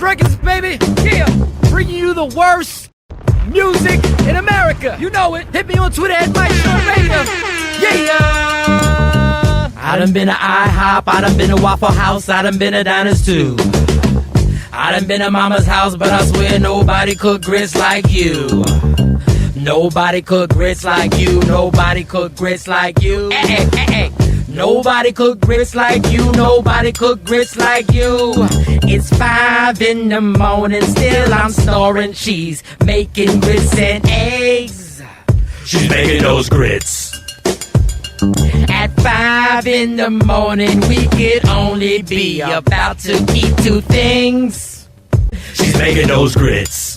Records, baby. Yeah, bringing you the worst music in America. You know it. Hit me on Twitter at Mike Short Radio. Yeah. I done been to IHOP, I done been to Waffle House, I done been to Diners too. I done been to Mama's house, but I swear nobody cook grits like you. Nobody cook grits like you. Nobody cook grits like you. Hey, hey, hey. Nobody cook grits like you. Nobody cook grits like you. It's 5 in the morning, still I'm storing cheese, making grits and eggs. She's making those grits. At 5 in the morning, we could only be about to eat 2 things. She's making those grits.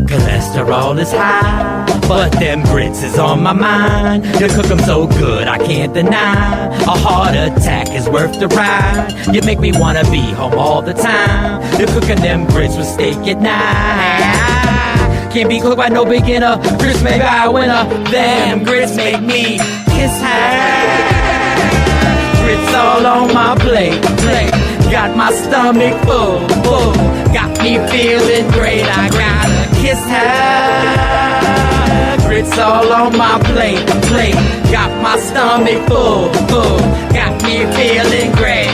Cholesterol is high, but them grits is on my mind. You cook them so good, I can't deny. A heart attack is worth the ride. You make me wanna be home all the time. You're cooking them grits with steak at night. Can't be cooked by no beginner. Grits make I winner. Them grits make me kiss high. Grits all on my plate. Got my stomach full. Got me feeling great. I gotta kiss high. Grits all on my plate. Got my stomach full. Got me feeling great.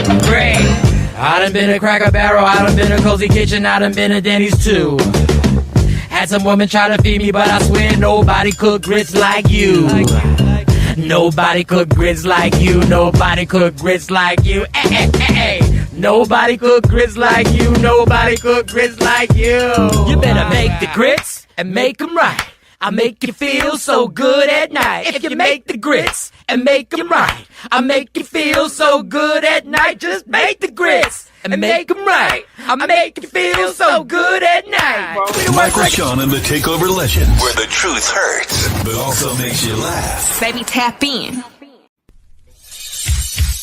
I done been to Cracker Barrel, I done been to Cozy Kitchen, I done been to Denny's too. Had some women try to feed me, but I swear nobody cook grits like you. Nobody cook grits like you. Nobody cook grits like you. Hey. Nobody cook grits like you. Nobody cook grits like you. You better make the grits and make them right. I make you feel so good at night. If you make the grits and make them right, I make you feel so good at night. Just make the grits and make them right. I make you feel so good at night. Michael Sean and the Takeover Legend, where the truth hurts, but also makes you laugh. Baby, tap in.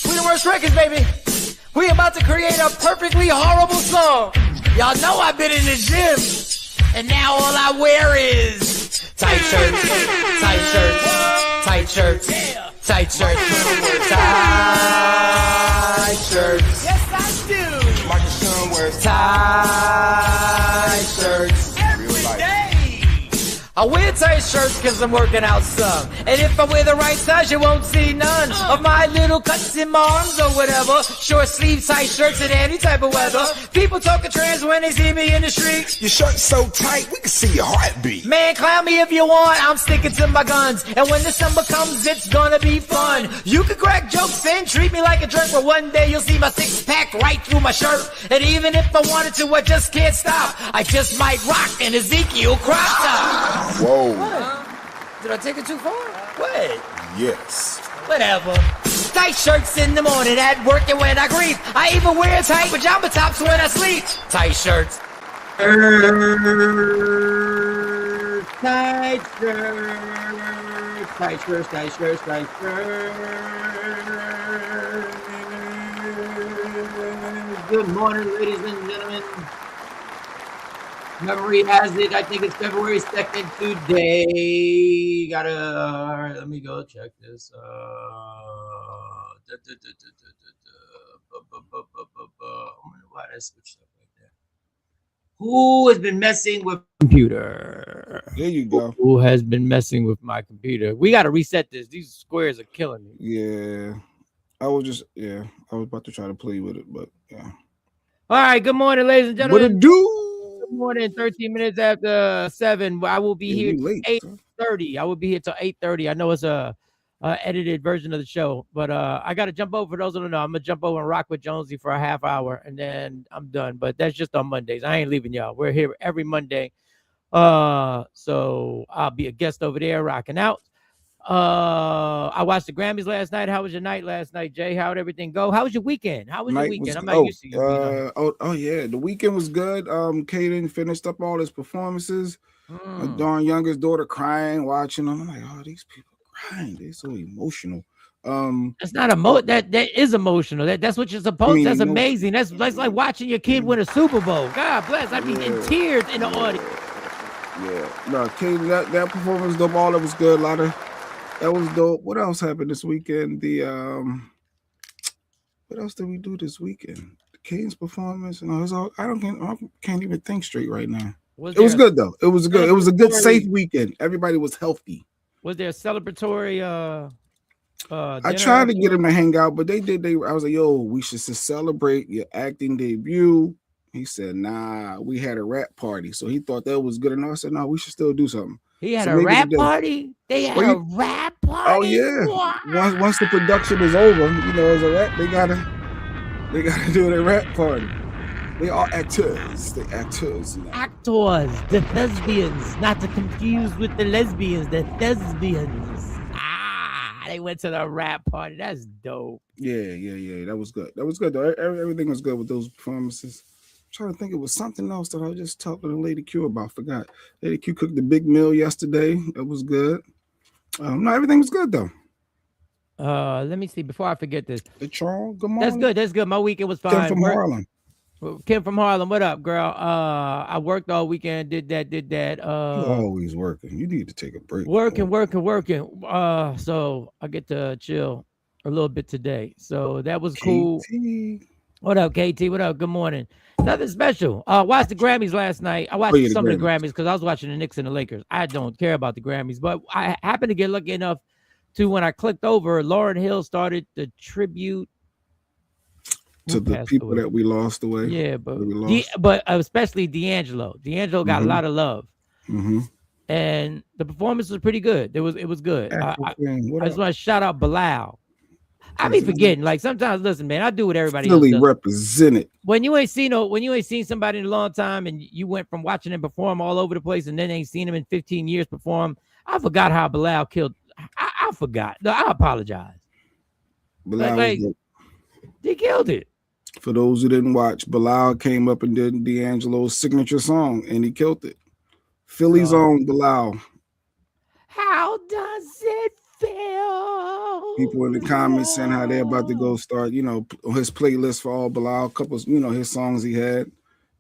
We the worst records, baby. We about to create a perfectly horrible song. Y'all know I've been in the gym, and now all I wear is tight shirts, tight shirts, tight shirts, tight shirts, tight shirts. Yes, I do. Michael Sean wears tight shirts every day. I wear tight shirts because I'm working out some. And if I wear the right size, you won't see none of my little cuts in my arms or whatever. Short sleeve tight shirts in any type of weather. People talking trans when they see me in the street. your shirt's so tight, we can see your heartbeat. Man, clown me if you want, I'm sticking to my guns. And when December comes, it's gonna be fun. You can crack jokes and treat me like a jerk, but one day you'll see my 6-pack right through my shirt. And even if I wanted to, I just can't stop. I just might rock an Ezekiel crop top. Whoa. What? Did I take it too far? What? Yes. Whatever. Tight shirts in the morning, at work and when I grieve. I even wear tight pajama tops when I sleep. Tight shirts. Tight shirts. Tight shirts, tight shirts, tight shirts. Good morning, ladies and gentlemen. Memory has it, I think it's February 2nd today. Let me go check this. I wonder why that switched up like that. Who has been messing with computer? There you go. Who has been messing with my computer? We got to reset this. These squares are killing me. Yeah. I was about to try to play with it, but yeah. All right, good morning, ladies and gentlemen. What it do? Good morning, 13 minutes after 7. I will be here late, 8:30. I will be here till 8:30. I know it's a edited version of the show, but I got to jump over. For those who don't know, I'm going to jump over and rock with Jonesy for a half hour, and then I'm done. But that's just on Mondays. I ain't leaving y'all. We're here every Monday. So I'll be a guest over there rocking out. I watched the Grammys last night. How was your night last night, Jay? How'd everything go? How was your weekend? I'm not used to you. Yeah, the weekend was good. Caden finished up all his performances. My darn youngest daughter crying, watching them. I'm like, oh, these people crying. They're so emotional. That's not that is emotional. That's what you're supposed to. That's amazing. That's like watching your kid win a Super Bowl. God bless. I mean, in tears in the audience. Yeah. No, Caden, that performance, dope. All that was good. That was dope. What else happened this weekend? What else did we do this weekend? Caden's performance. No, it's all. I can't even think straight right now. Was It was good though. It was good. It was a good, celebratory- safe weekend. Everybody was healthy. Was there a celebratory? I tried to get him to hang out, but they did. I was like, "Yo, we should celebrate your acting debut." He said, "Nah, we had a rap party." So he thought that was good enough. I said, "No, we should still do something." He had So a maybe rap today- party. They had Well, a rap party. Oh yeah. Wow. Once the production is over, you know, as a rap, they gotta do their rap party. They are actors. They actors. You know. Actors, the thespians, not to confuse with the lesbians, the thespians. They went to the rap party. That's dope. Yeah. That was good. That was good though. Everything was good with those performances. I'm trying to think, it was something else that I was just talking to Lady Q about. Forgot. Lady Q cooked the big meal yesterday. That was good. No, everything was good though. Let me see before I forget this. The Charles, good morning. That's good. My weekend was fine. Kim from Harlem. Kim from Harlem, what up, girl? I worked all weekend, did that. You're always working. You need to take a break. Working. So I get to chill a little bit today. So that was cool. KT. What up, KT? What up? Good morning. Nothing special. Watched the Grammys last night. I watched some of the Grammys because I was watching the Knicks and the Lakers. I don't care about the Grammys, but I happened to get lucky enough to, when I clicked over, Lauryn Hill started the tribute to the people that we lost away. Yeah, but especially D'Angelo. D'Angelo got a lot of love. Mm-hmm. And the performance was pretty good. It was good. I just want to shout out Bilal. I be forgetting. Like sometimes, listen, man, I do what everybody else does. Represented. When you ain't seen somebody in a long time, and you went from watching him perform all over the place, and then ain't seen him in 15 years perform. I forgot how Bilal killed. I forgot. No, I apologize. Bilal, he killed it. For those who didn't watch, Bilal came up and did D'Angelo's signature song, and he killed it. Philly's own Bilal. How does it feel? People in the comments saying how they're about to go start, his playlist for all Bilal couples, his songs he had.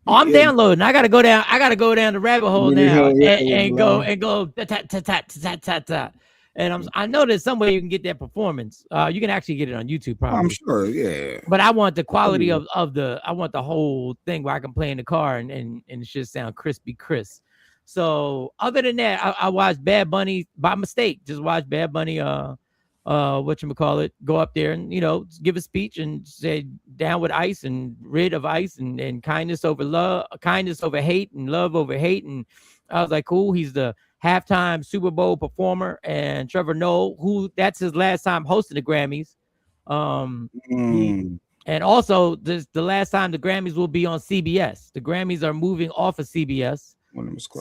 Oh, I'm downloading. I gotta go down the rabbit hole now and go ta. And I know there's some way you can get that performance. You can actually get it on YouTube, probably. I'm sure, yeah. But I want the quality of I want the whole thing where I can play in the car and it should sound crispy crisp. So other than that, I watched Bad Bunny by mistake. Just watched Bad Bunny whatchamacallit, go up there and give a speech and say down with ICE and rid of ICE and kindness over love, kindness over hate and love over hate. And I was like, cool. He's the halftime Super Bowl performer, and Trevor Noah, that's his last time hosting the Grammys. And also the last time the Grammys will be on CBS. The Grammys are moving off of CBS.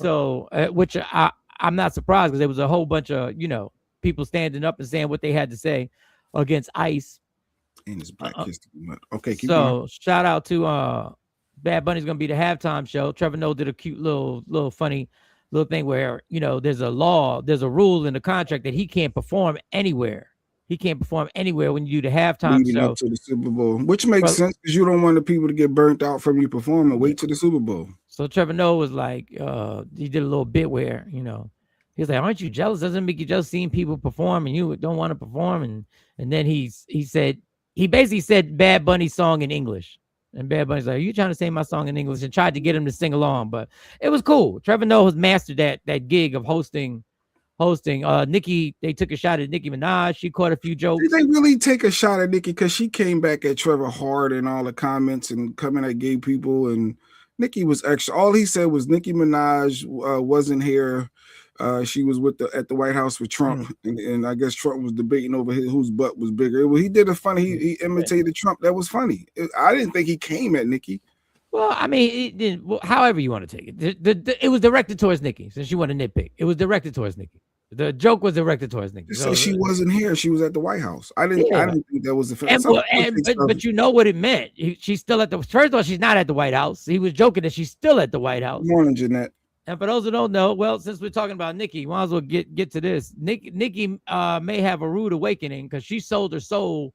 So, which I'm not surprised, because there was a whole bunch of, people standing up and saying what they had to say against ICE. And it's Black History Month. Okay, keep so going. Shout out to Bad Bunny's gonna be the halftime show. Trevor Noah did a cute little funny little thing where there's a rule in the contract that he can't perform anywhere. He can't perform anywhere when you do the halftime show up to the Super Bowl, which makes sense because you don't want the people to get burnt out from you performing. Wait till the Super Bowl. So Trevor Noah was like, he did a little bit where he's like, aren't you jealous? Doesn't it make you just seeing people perform and you don't want to perform? And then he basically said Bad Bunny's song in English. And Bad Bunny's like, are you trying to say my song in English? And tried to get him to sing along, but it was cool. Trevor Noah has mastered that gig of hosting. Nicki, they took a shot at Nicki Minaj. She caught a few jokes. Did they really take a shot at Nicki? Because she came back at Trevor hard in all the comments and coming at gay people. And Nicki was extra. All he said was Nicki Minaj wasn't here. She was at the White House with Trump, and I guess Trump was debating over whose butt was bigger. He did a funny. He imitated Trump. That was funny. I didn't think he came at Nicki. Well, I mean, however you want to take it, it was directed towards Nicki. Since you want to nitpick, it was directed towards Nicki. The joke was directed towards Nicki. So she wasn't here. She was at the White House. I didn't think that was the fact. But you know what it meant. She's still at the. First of all, she's not at the White House. He was joking that she's still at the White House. Good morning, Jeanette. And for those who don't know, well, since we're talking about Nicki, might as well get to this. Nicki may have a rude awakening because she sold her soul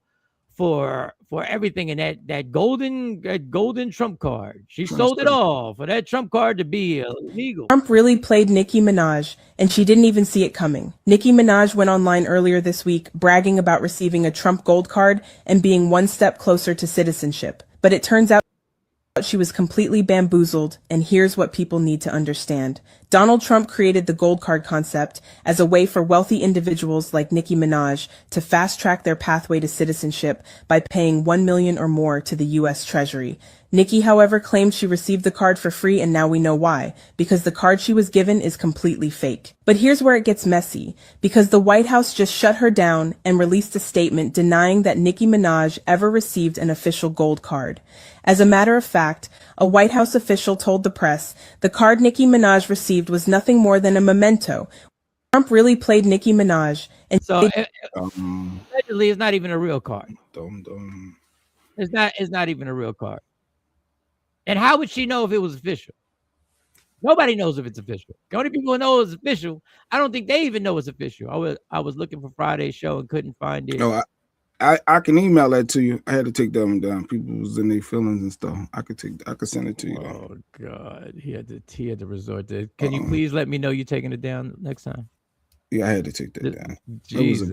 for everything in that golden Trump card. She sold it all for that Trump card to be illegal. Trump really played Nicki Minaj, and she didn't even see it coming. Nicki Minaj went online earlier this week bragging about receiving a Trump gold card and being one step closer to citizenship. But it turns out She was completely bamboozled, and here's what people need to understand. Donald Trump created the gold card concept as a way for wealthy individuals like Nicki Minaj to fast-track their pathway to citizenship by paying $1 million or more to the U.S. Treasury. Nicki, however, claimed she received the card for free, and now we know why, because the card she was given is completely fake. But here's where it gets messy, because the White House just shut her down and released a statement denying that Nicki Minaj ever received an official gold card. As a matter of fact, a White House official told the press the card Nicki Minaj received was nothing more than a memento. Trump really played Nicki Minaj, and So allegedly, it's not even a real card. It's not even a real card. And how would she know if it was official? Nobody knows if it's official. The only people who know it's official, I don't think they even know it's official. I was looking for Friday's show and couldn't find it. No, I can email that to you. I had to take that one down. People was in their feelings and stuff. I could send it to you. Oh God, he had to resort to it. Can you please let me know you're taking it down next time? Yeah, I had to take that down. Jesus,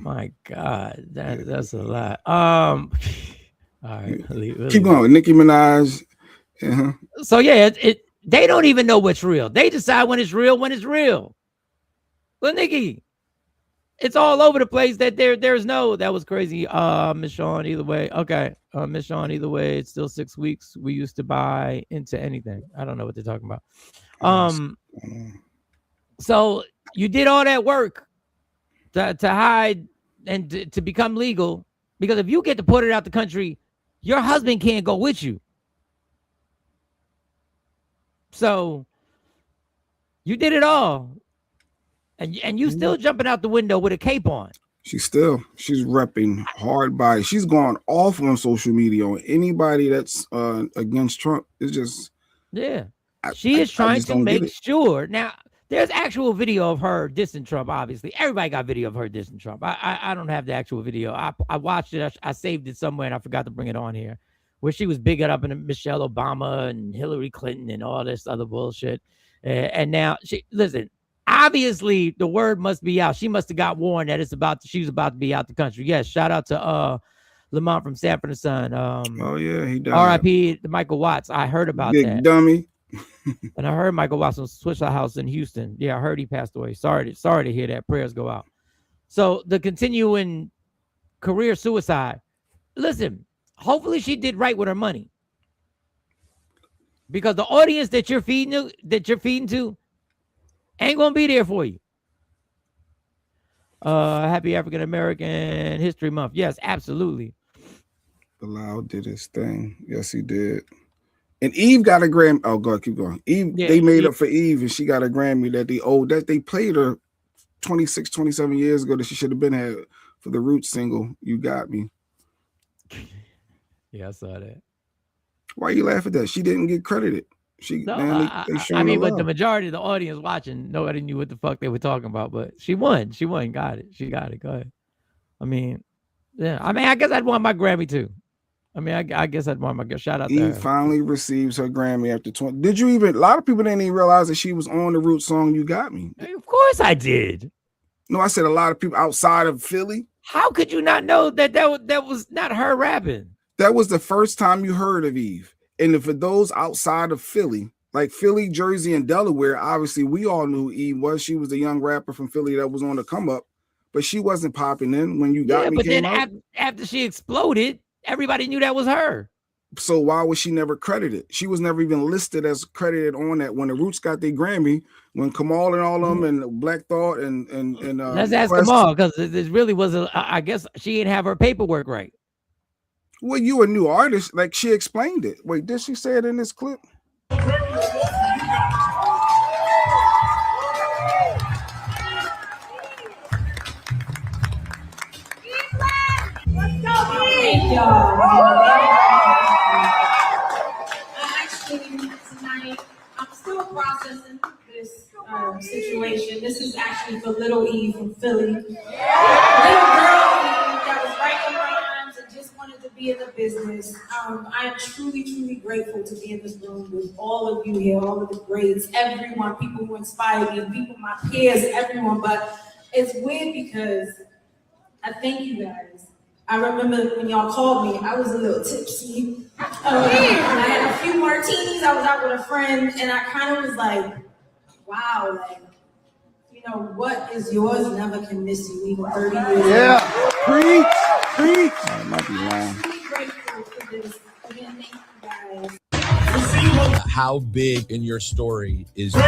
my God, that's a lot. All right, keep going. Nicki Minaj. So yeah, they don't even know what's real. They decide when it's real. Well, Nicki, it's all over the place. That there's no. That was crazy. Miss Sean, either way. Okay, Miss Sean, either way. It's still 6 weeks. We used to buy into anything. I don't know what they're talking about. So you did all that work to hide and to become legal, because if you get deported out the country, your husband can't go with you. So you did it all, and you still jumping out the window with a cape on. She's repping hard by. She's gone off on social media on anybody that's against Trump. It's just she is trying to make sure. Now there's actual video of her dissing Trump. Obviously, everybody got video of her dissing Trump. I don't have the actual video. I watched it. I saved it somewhere, and I forgot to bring it on here, where she was bigging up in Michelle Obama and Hillary Clinton and all this other bullshit. And now listen, obviously the word must be out. She must have got warned that she was about to be out the country. Yes. Shout out to Lamont from Sanford and Son. He died. R.I.P. to Michael Watts. I heard about Big that. Dummy. And I heard Michael Watts on Swisher House in Houston. Yeah, I heard he passed away. Sorry to hear that. Prayers go out. So the continuing career suicide. Listen, hopefully she did right with her money, because the audience that you're feeding to ain't gonna be there for you. Happy African American History Month. Yes, absolutely. Bilal did his thing. Yes, he did. And Eve got a Grammy. Oh God, keep going. Eve, they made up for Eve, and she got a Grammy that they played her 26, 27 years ago that she should have been had for the Roots single, You Got Me. Yeah, I saw that. Why you laugh at that? She didn't get credited. But the majority of the audience watching, nobody knew what the fuck they were talking about. But she won. She got it. Go ahead. I mean, yeah. I mean, I guess I'd want my Grammy too. I mean, I guess I'd want my shout out to her. Eve finally receives her Grammy after 20. Did you even? A lot of people didn't even realize that she was on the Roots song "You Got Me." Of course, I did. No, I said a lot of people outside of Philly. How could you not know that was not her rapping? That was the first time you heard of Eve. And for those outside of Philly, like Philly, Jersey, and Delaware, obviously we all knew who Eve was. She was a young rapper from Philly that was on the come up, but she wasn't popping in when You Got Me came out. But then after she exploded, everybody knew that was her. So why was she never credited? She was never even listed as credited on that. When the Roots got their Grammy, when Kamal and all of them and Black Thought and let's ask Kamal, because it really was I guess she didn't have her paperwork right. Well, you a new artist, like she explained it. Wait, did she say it in this clip? Thank y'all. Actually, tonight, I'm still processing this situation. This is actually for Little Eve from Philly. Little girl that was writing rhymes and just wanted to be in the business. I am truly, truly grateful to be in this room with all of you here, all of the greats, everyone, people who inspire me, people, my peers, everyone. But it's weird because I thank you guys I remember when y'all called me, I was a little tipsy. I had a few martinis. I was out with a friend, and I kind of was like, wow, like, you know, what is yours never can miss you, even 30 years later. Yeah, preach. I might be lying. I'm really grateful for this. Again, thank you guys. How big in your story is? Oh,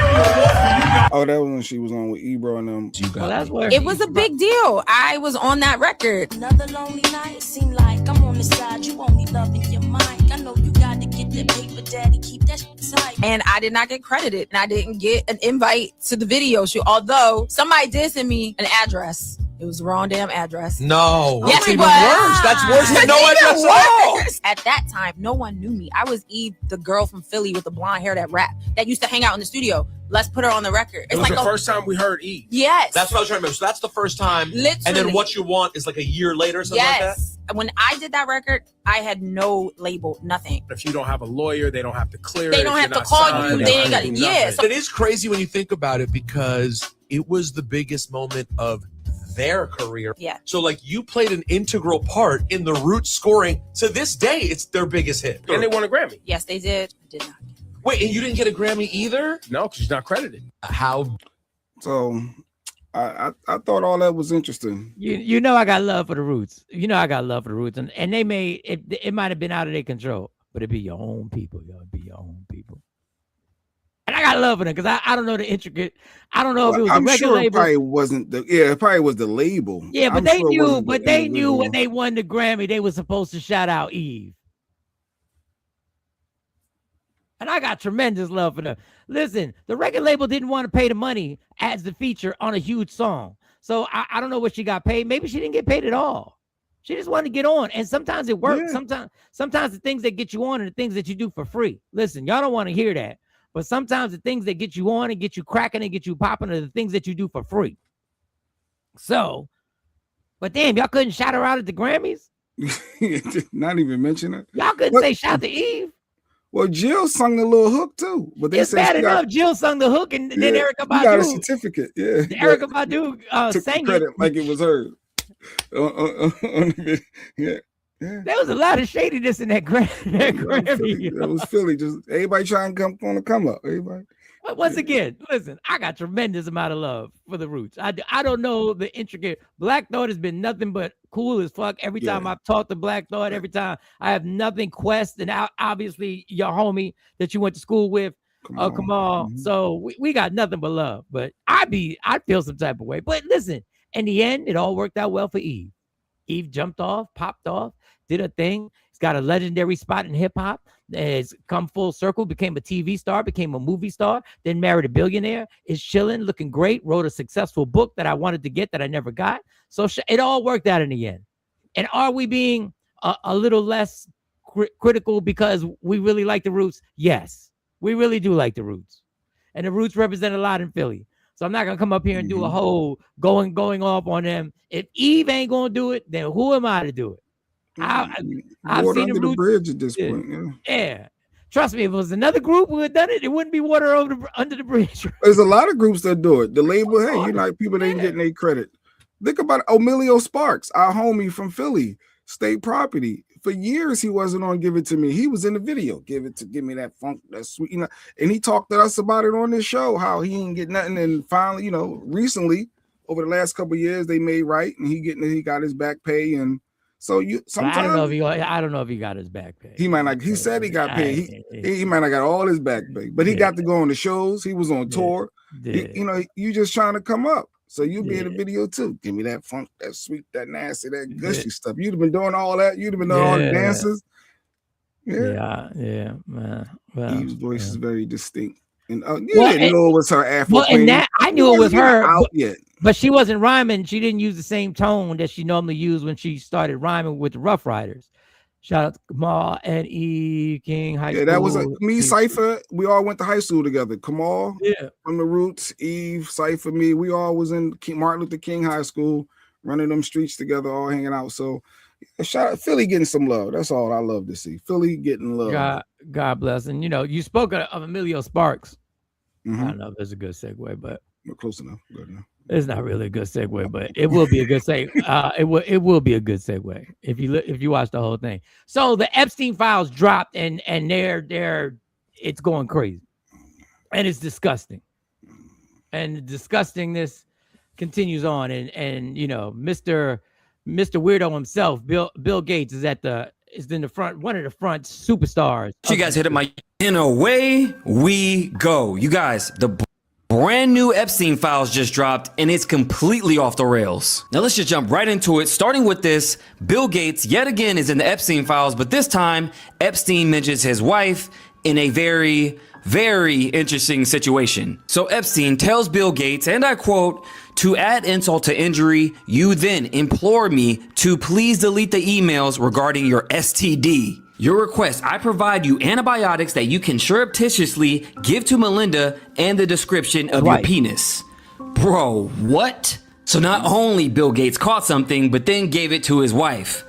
that was when she was on with Ebro and them. Well, that's where It was a big deal. I was on that record. Another lonely night, seem like I'm on the side. You only loving your mind. I know you got to get that paper, daddy. Keep that shit tight. And I did not get credited. And I didn't get an invite to the video shoot. Although somebody did send me an address. It was the wrong damn address. No, Yes, that's it even was. worse. That's worse than no It's address even at all. worse. At that time, no one knew me. I was Eve, the girl from Philly with the blonde hair that rap, that used to hang out in the studio. Let's put her on the record. It was the first time we heard Eve. Yes. That's what I was trying to remember. So that's the first time. Literally. And then What You Want is like a year later or something like that? Yes. When I did that record, I had no label, nothing. If you don't have a lawyer, they don't have to clear it. They don't If have you're to not call signed, you. they They don't ain't have got to do yeah. nothing. So It is crazy when you think about it because it was the biggest moment of their career. Yeah. So like you played an integral part in the Roots scoring. To this day, it's their biggest hit. And they won a Grammy. yes, they did. I did not. Wait, and you didn't get a Grammy either? No, because she's not credited. How? So I thought all that was interesting. you know I got love for the Roots. You know I got love for the Roots, and they made it. It might have been out of their control, but it be your own people, yo. It be your own people. And I got love for them because I don't know the intricate. I don't know if it was I'm a record sure it label. probably wasn't the. Yeah, it probably was the label. Yeah, but I'm they sure it knew. wasn't But the they knew individual. when they won the Grammy, they were supposed to shout out Eve. And I got tremendous love for them. Listen, the record label didn't want to pay the money as the feature on a huge song. So I don't know what she got paid. Maybe she didn't get paid at all. She just wanted to get on. And sometimes it works. Yeah. Sometimes the things that get you on are the things that you do for free. Listen, y'all don't want to hear that. But sometimes the things that get you on and get you cracking and get you popping are the things that you do for free. So, but damn, y'all couldn't shout her out at the Grammys? Not even mention it. Y'all couldn't What? say shout to Eve? Well, Jill sung the little hook too, but they It's said bad she enough. got, Jill sung the hook and then yeah, Erica she got a Badu. certificate. Yeah, Erica Badu took the sang credit it. like it was hers. Yeah. There was a lot of shadiness in that Grammy. That was Philly. Just everybody trying to come up. Everybody. But once again, listen, I got tremendous amount of love for the Roots. I don't know the intricate. Black Thought has been nothing but cool as fuck. Every time I've talked to Black Thought, every time I have nothing Quest and obviously your homie that you went to school with, Kamal. Mm-hmm. So we got nothing but love. But I'd feel some type of way. But listen, in the end, it all worked out well for Eve. Eve jumped off, popped off, did her thing. He's got a legendary spot in hip hop. Has come full circle, became a TV star, became a movie star, then married a billionaire, is chilling, looking great, wrote a successful book that I wanted to get that I never got. So it all worked out in the end. And are we being a little less critical because we really like the Roots? Yes, we really do like the Roots. And the Roots represent a lot in Philly. So I'm not going to come up here and do a whole going off on them. If Eve ain't going to do it, then who am I to do it? I've Water seen under the bridge at this yeah. point. Yeah. Trust me, if it was another group who had done it, it wouldn't be water under the bridge. There's a lot of groups that do it. The label, hey, you like people ain't getting their credit. Think about Emilio Sparks, our homie from Philly, State Property. For years, he wasn't on Give It To Me. He was in the video, Give Me That Funk, That Sweet, and he talked to us about it on this show, how he didn't get nothing. And finally, recently, over the last couple of years, they made right, and he got his back pay. And so sometimes I don't know if he got his back pay. He might not. He said he got paid. He might not got all his back pay, but he got to go on the shows. He was on tour. You just trying to come up. So you'll be in the video too. Give me that funk, that sweet, that nasty, that gushy stuff. You'd have been doing all that. You'd have been doing all the dances. Yeah, man. Well, Eve's voice is very distinct. And you didn't know it was her Afro Well, queen. and that I knew it was her out yet. But she wasn't rhyming. She didn't use the same tone that she normally used when she started rhyming with the Rough Riders. Shout out to Kamal and Eve King High School. Yeah, that was me, Cypher. We all went to high school together. Kamal from the Roots, Eve, Cypher, me. We all was in Martin Luther King High School, running them streets together, all hanging out. So shout out Philly getting some love. That's all I love to see. Philly getting love. God bless. And you spoke of Emilio Sparks. I don't know if that's a good segue, but Close enough. Good enough. It's not really a good segue, but it will be a good segue. It will be a good segue if you watch the whole thing. So the Epstein files dropped, and they're it's going crazy, and it's disgusting, and the disgustingness continues on, and you know, Mr. Weirdo himself, Bill Gates, is in the front, one of the front superstars. You guys hit up my, and away we go. You guys, the brand new Epstein files just dropped, and it's completely off the rails. Now let's just jump right into it, starting with this. Bill Gates yet again is in the Epstein files, but this time Epstein mentions his wife in a very, very interesting situation. So Epstein tells Bill Gates, and I quote, "To add insult to injury, you then implore me to please delete the emails regarding your STD. Your request, I provide you antibiotics that you can surreptitiously give to Melinda and the description of your penis." Bro, what? So not only Bill Gates caught something, but then gave it to his wife.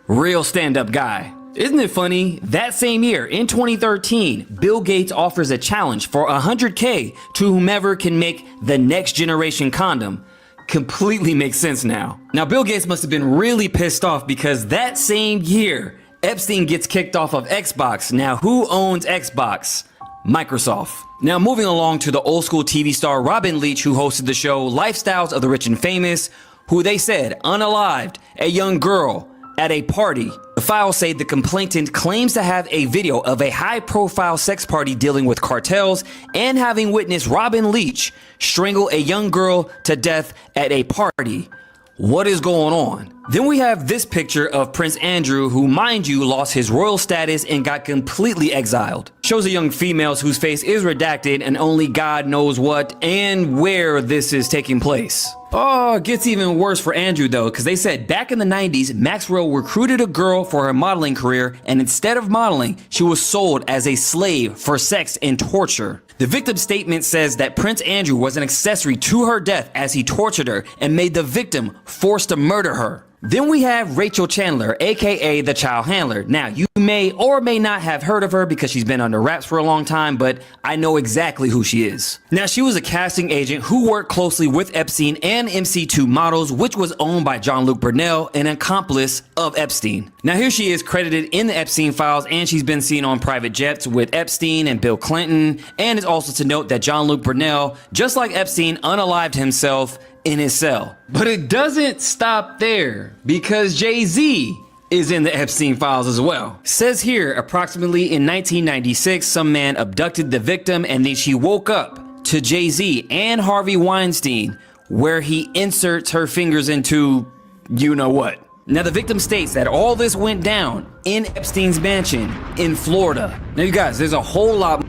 Real stand-up guy. Isn't it funny? That same year, in 2013, Bill Gates offers a challenge for $100K to whomever can make the next generation condom. Completely makes sense now. Now, Bill Gates must have been really pissed off because that same year, Epstein gets kicked off of Xbox. Now, who owns Xbox? Microsoft. Now, moving along to the old school TV star Robin Leach, who hosted the show Lifestyles of the Rich and Famous, who they said unalived a young girl at a party. The files say the complainant claims to have a video of a high-profile sex party dealing with cartels and having witnessed Robin Leach strangle a young girl to death at a party. What is going on? Then we have this picture of Prince Andrew, who, mind you, lost his royal status and got completely exiled. Shows a young female whose face is redacted and only God knows what and where this is taking place. Oh, it gets even worse for Andrew though, because they said back in the 90s, Maxwell recruited a girl for her modeling career, and instead of modeling, she was sold as a slave for sex and torture. The victim's statement says that Prince Andrew was an accessory to her death as he tortured her and made the victim force to murder her. Then we have Rachel Chandler, aka the child handler. Now, you may or may not have heard of her because she's been under wraps for a long time, but I know exactly who she is. Now, she was a casting agent who worked closely with Epstein and MC2 Models, which was owned by Jean-Luc Brunel, an accomplice of Epstein. Now, here she is credited in the Epstein files, and she's been seen on private jets with Epstein and Bill Clinton. And it's also to note that Jean-Luc Brunel, just like Epstein, unalived himself in his cell. But it doesn't stop there, because Jay-Z is in the Epstein files as well. Says here, approximately in 1996, some man abducted the victim, and then she woke up to Jay-Z and Harvey Weinstein, where he inserts her fingers into you know what. Now, the victim states that all this went down in Epstein's mansion in Florida. Now, you guys, there's a whole lot.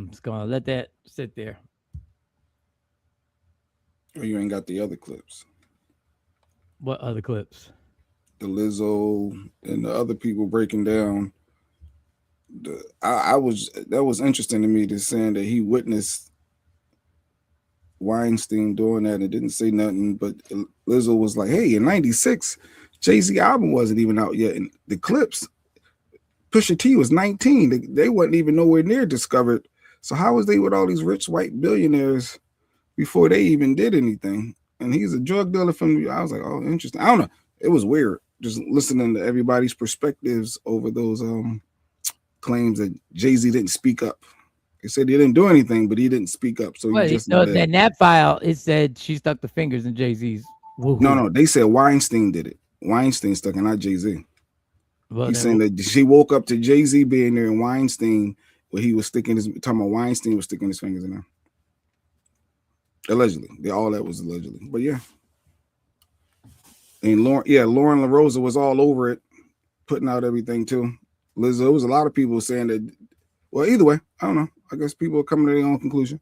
Just gonna let that sit there. Oh, you ain't got the other clips. What other clips? The Lizzo and the other people breaking down. That was interesting to me, to saying that he witnessed Weinstein doing that and didn't say nothing. But Lizzo was like, "Hey, in '96, Jay-Z album wasn't even out yet, and the clips, Pusha T was 19. They wasn't even nowhere near discovered. So how was they with all these rich white billionaires before they even did anything? And he's a drug dealer from." I was like, "Oh, interesting." I don't know. It was weird just listening to everybody's perspectives over those claims that Jay-Z didn't speak up. They said he didn't do anything, but he didn't speak up. So he just in that file, it said she stuck the fingers in Jay-Z's. Woo-hoo. No, they said Weinstein did it. Weinstein stuck it, not Jay-Z. Well, He's saying that she woke up to Jay-Z being there and Weinstein, where he was talking about Weinstein was sticking his fingers in there. Allegedly. All that was allegedly. But yeah. And Lauren LaRosa was all over it, putting out everything too. Lizzo, was a lot of people saying that. Well, either way, I don't know. I guess people are coming to their own conclusion.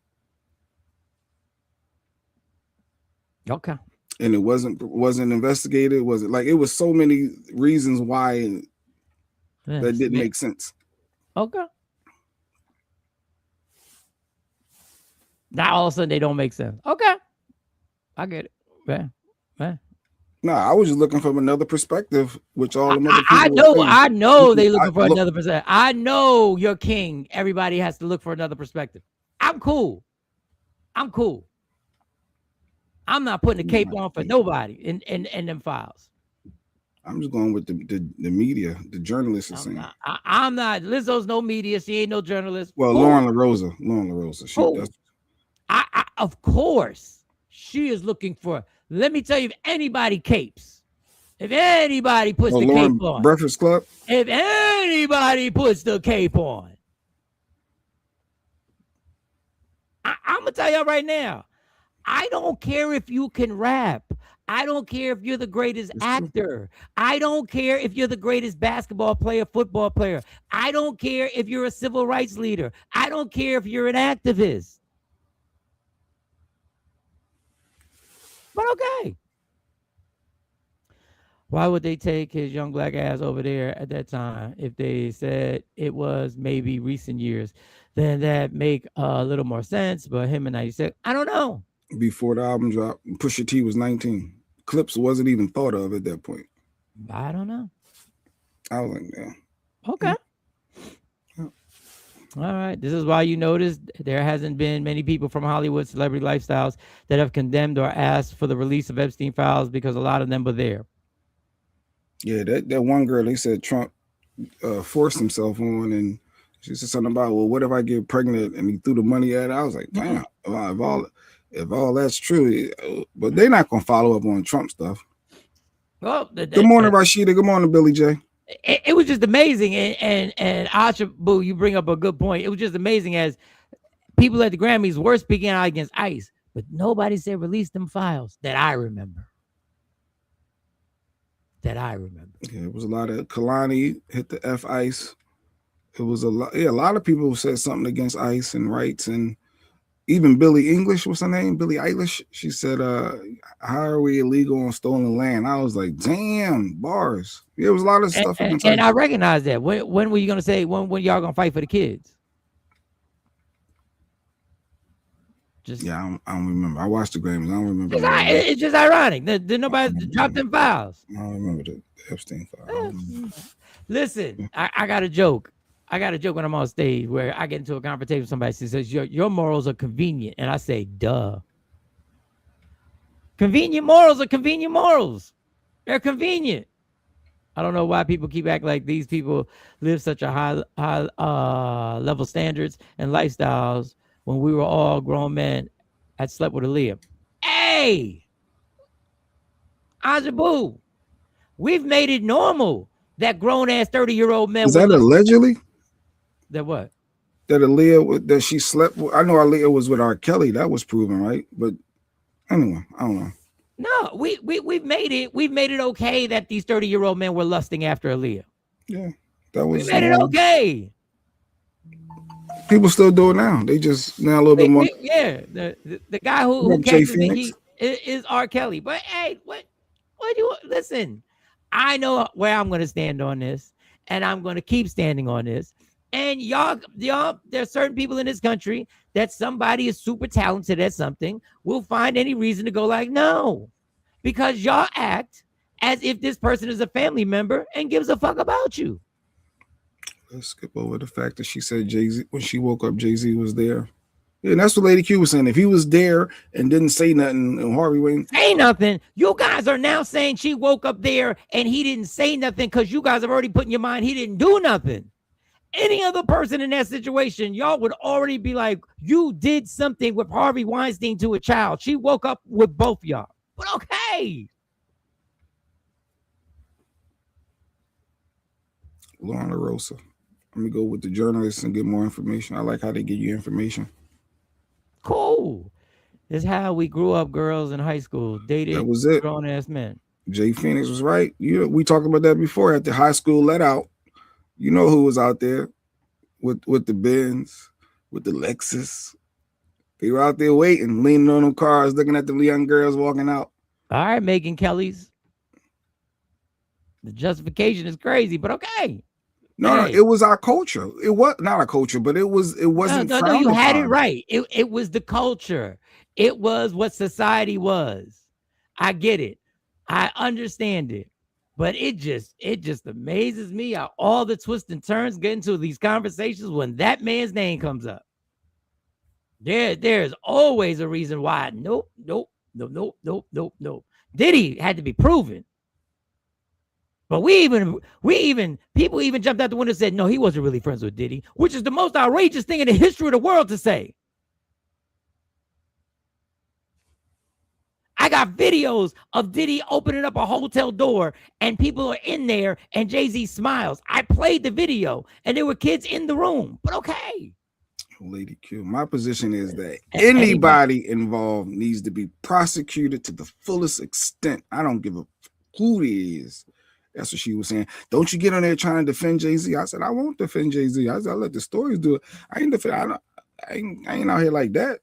Okay. And it wasn't investigated. Was it like it was so many reasons why that didn't make sense. Okay. Now all of a sudden they don't make sense. Okay. I get it. Yeah. Nah, I was just looking from another perspective, which all the other people I know they looking for look, another perspective. I know you're king. Everybody has to look for another perspective. I'm cool. I'm not putting a cape on for nobody in them files. I'm just going with the media, the journalists are saying. I'm not. Lizzo's no media. She ain't no journalist. Well, Lauren LaRosa. Of course, she is looking for. Let me tell you, if anybody capes, if anybody puts the Lauren cape on, Breakfast Club. If anybody puts the cape on, I'm gonna tell y'all right now. I don't care if you can rap. I don't care if you're the greatest actor. I don't care if you're the greatest basketball player, football player. I don't care if you're a civil rights leader. I don't care if you're an activist. But okay. Why would they take his young black ass over there at that time? If they said it was maybe recent years, then that make a little more sense. But him in 96, I don't know. Before the album dropped, Pusha T was 19. Clips wasn't even thought of at that point. I don't know. I was like, yeah. Okay. Yeah. All right. This is why you notice there hasn't been many people from Hollywood celebrity lifestyles that have condemned or asked for the release of Epstein files, because a lot of them were there. Yeah, that one girl, they said Trump forced himself on, and she said something about, well, what if I get pregnant? And he threw the money at her. I was like, damn, if all that's true, but they're not gonna follow up on Trump stuff. Well, good morning, Rashida. Good morning, Billy J. It was just amazing, and Asha Boo, you bring up a good point. It was just amazing as people at the Grammys were speaking out against ICE, but nobody said release them files that I remember. Yeah, it was a lot of Kalani hit the F ICE. It was a lot of people who said something against ICE and rights, and even Billie English, what's her name? Billie Eilish. She said, how are we illegal on stolen land? I was like, damn, bars. Yeah, it was a lot of stuff. And I recognize that. When were you gonna say when y'all gonna fight for the kids? I don't remember. I watched the Grammys. I don't remember. It's just ironic. Did nobody drop them files? I don't remember the Epstein files. Listen, I got a joke. I got a joke when I'm on stage where I get into a conversation with somebody who says your morals are convenient, and I say, duh. Convenient morals are convenient morals. They're convenient. I don't know why people keep acting like these people live such a high level standards and lifestyles when we were all grown men had slept with Aaliyah. Hey, Ajabu, we've made it normal that grown ass 30-year-old men. Is that allegedly? That what? That Aaliyah, that she slept with. I know Aaliyah was with R. Kelly. That was proven, right? But anyway, I don't know. No, we've made it okay that these 30-year-old men were lusting after Aaliyah. Yeah, that was. We made it okay. People still do it now. They just now a little bit more. Yeah, the guy who catches me is R. Kelly. But hey, what do you listen? I know where I'm going to stand on this, and I'm going to keep standing on this. And y'all, there's certain people in this country that somebody is super talented at something will find any reason to go like, no, because y'all act as if this person is a family member and gives a fuck about you. Let's skip over the fact that she said Jay-Z, when she woke up, Jay-Z was there. Yeah, and that's what Lady Q was saying. If he was there and didn't say nothing, and Harvey Wayne say nothing, you guys are now saying she woke up there and he didn't say nothing because you guys have already put in your mind he didn't do nothing. Any other person in that situation, y'all would already be like, you did something with Harvey Weinstein to a child. She woke up with both y'all. But okay. Lauren LaRosa. Let me go with the journalists and get more information. I like how they give you information. Cool. It's how we grew up, girls in high school, dated that was it. Grown ass men. Jay Phoenix was right. We talked about that before at the high school let out. You know who was out there with the Benz, with the Lexus. They were out there waiting, leaning on them cars, looking at the young girls walking out. All right, Megan Kelly's. The justification is crazy, but okay. No, it was our culture. It was not our culture, but it wasn't. No, you had it right. It was the culture. It was what society was. I get it. I understand it. But it just amazes me how all the twists and turns get into these conversations when that man's name comes up. There's always a reason why. Nope. Diddy had to be proven. But people even jumped out the window and said, no, he wasn't really friends with Diddy, which is the most outrageous thing in the history of the world to say. I got videos of Diddy opening up a hotel door and people are in there and Jay-Z smiles. I played the video and there were kids in the room, but okay. Lady Q, my position is that anybody involved needs to be prosecuted to the fullest extent. I don't give a who it is. That's what she was saying. Don't you get on there trying to defend Jay-Z? I said, I won't defend Jay-Z. I said, I let the stories do it. I ain't out here like that.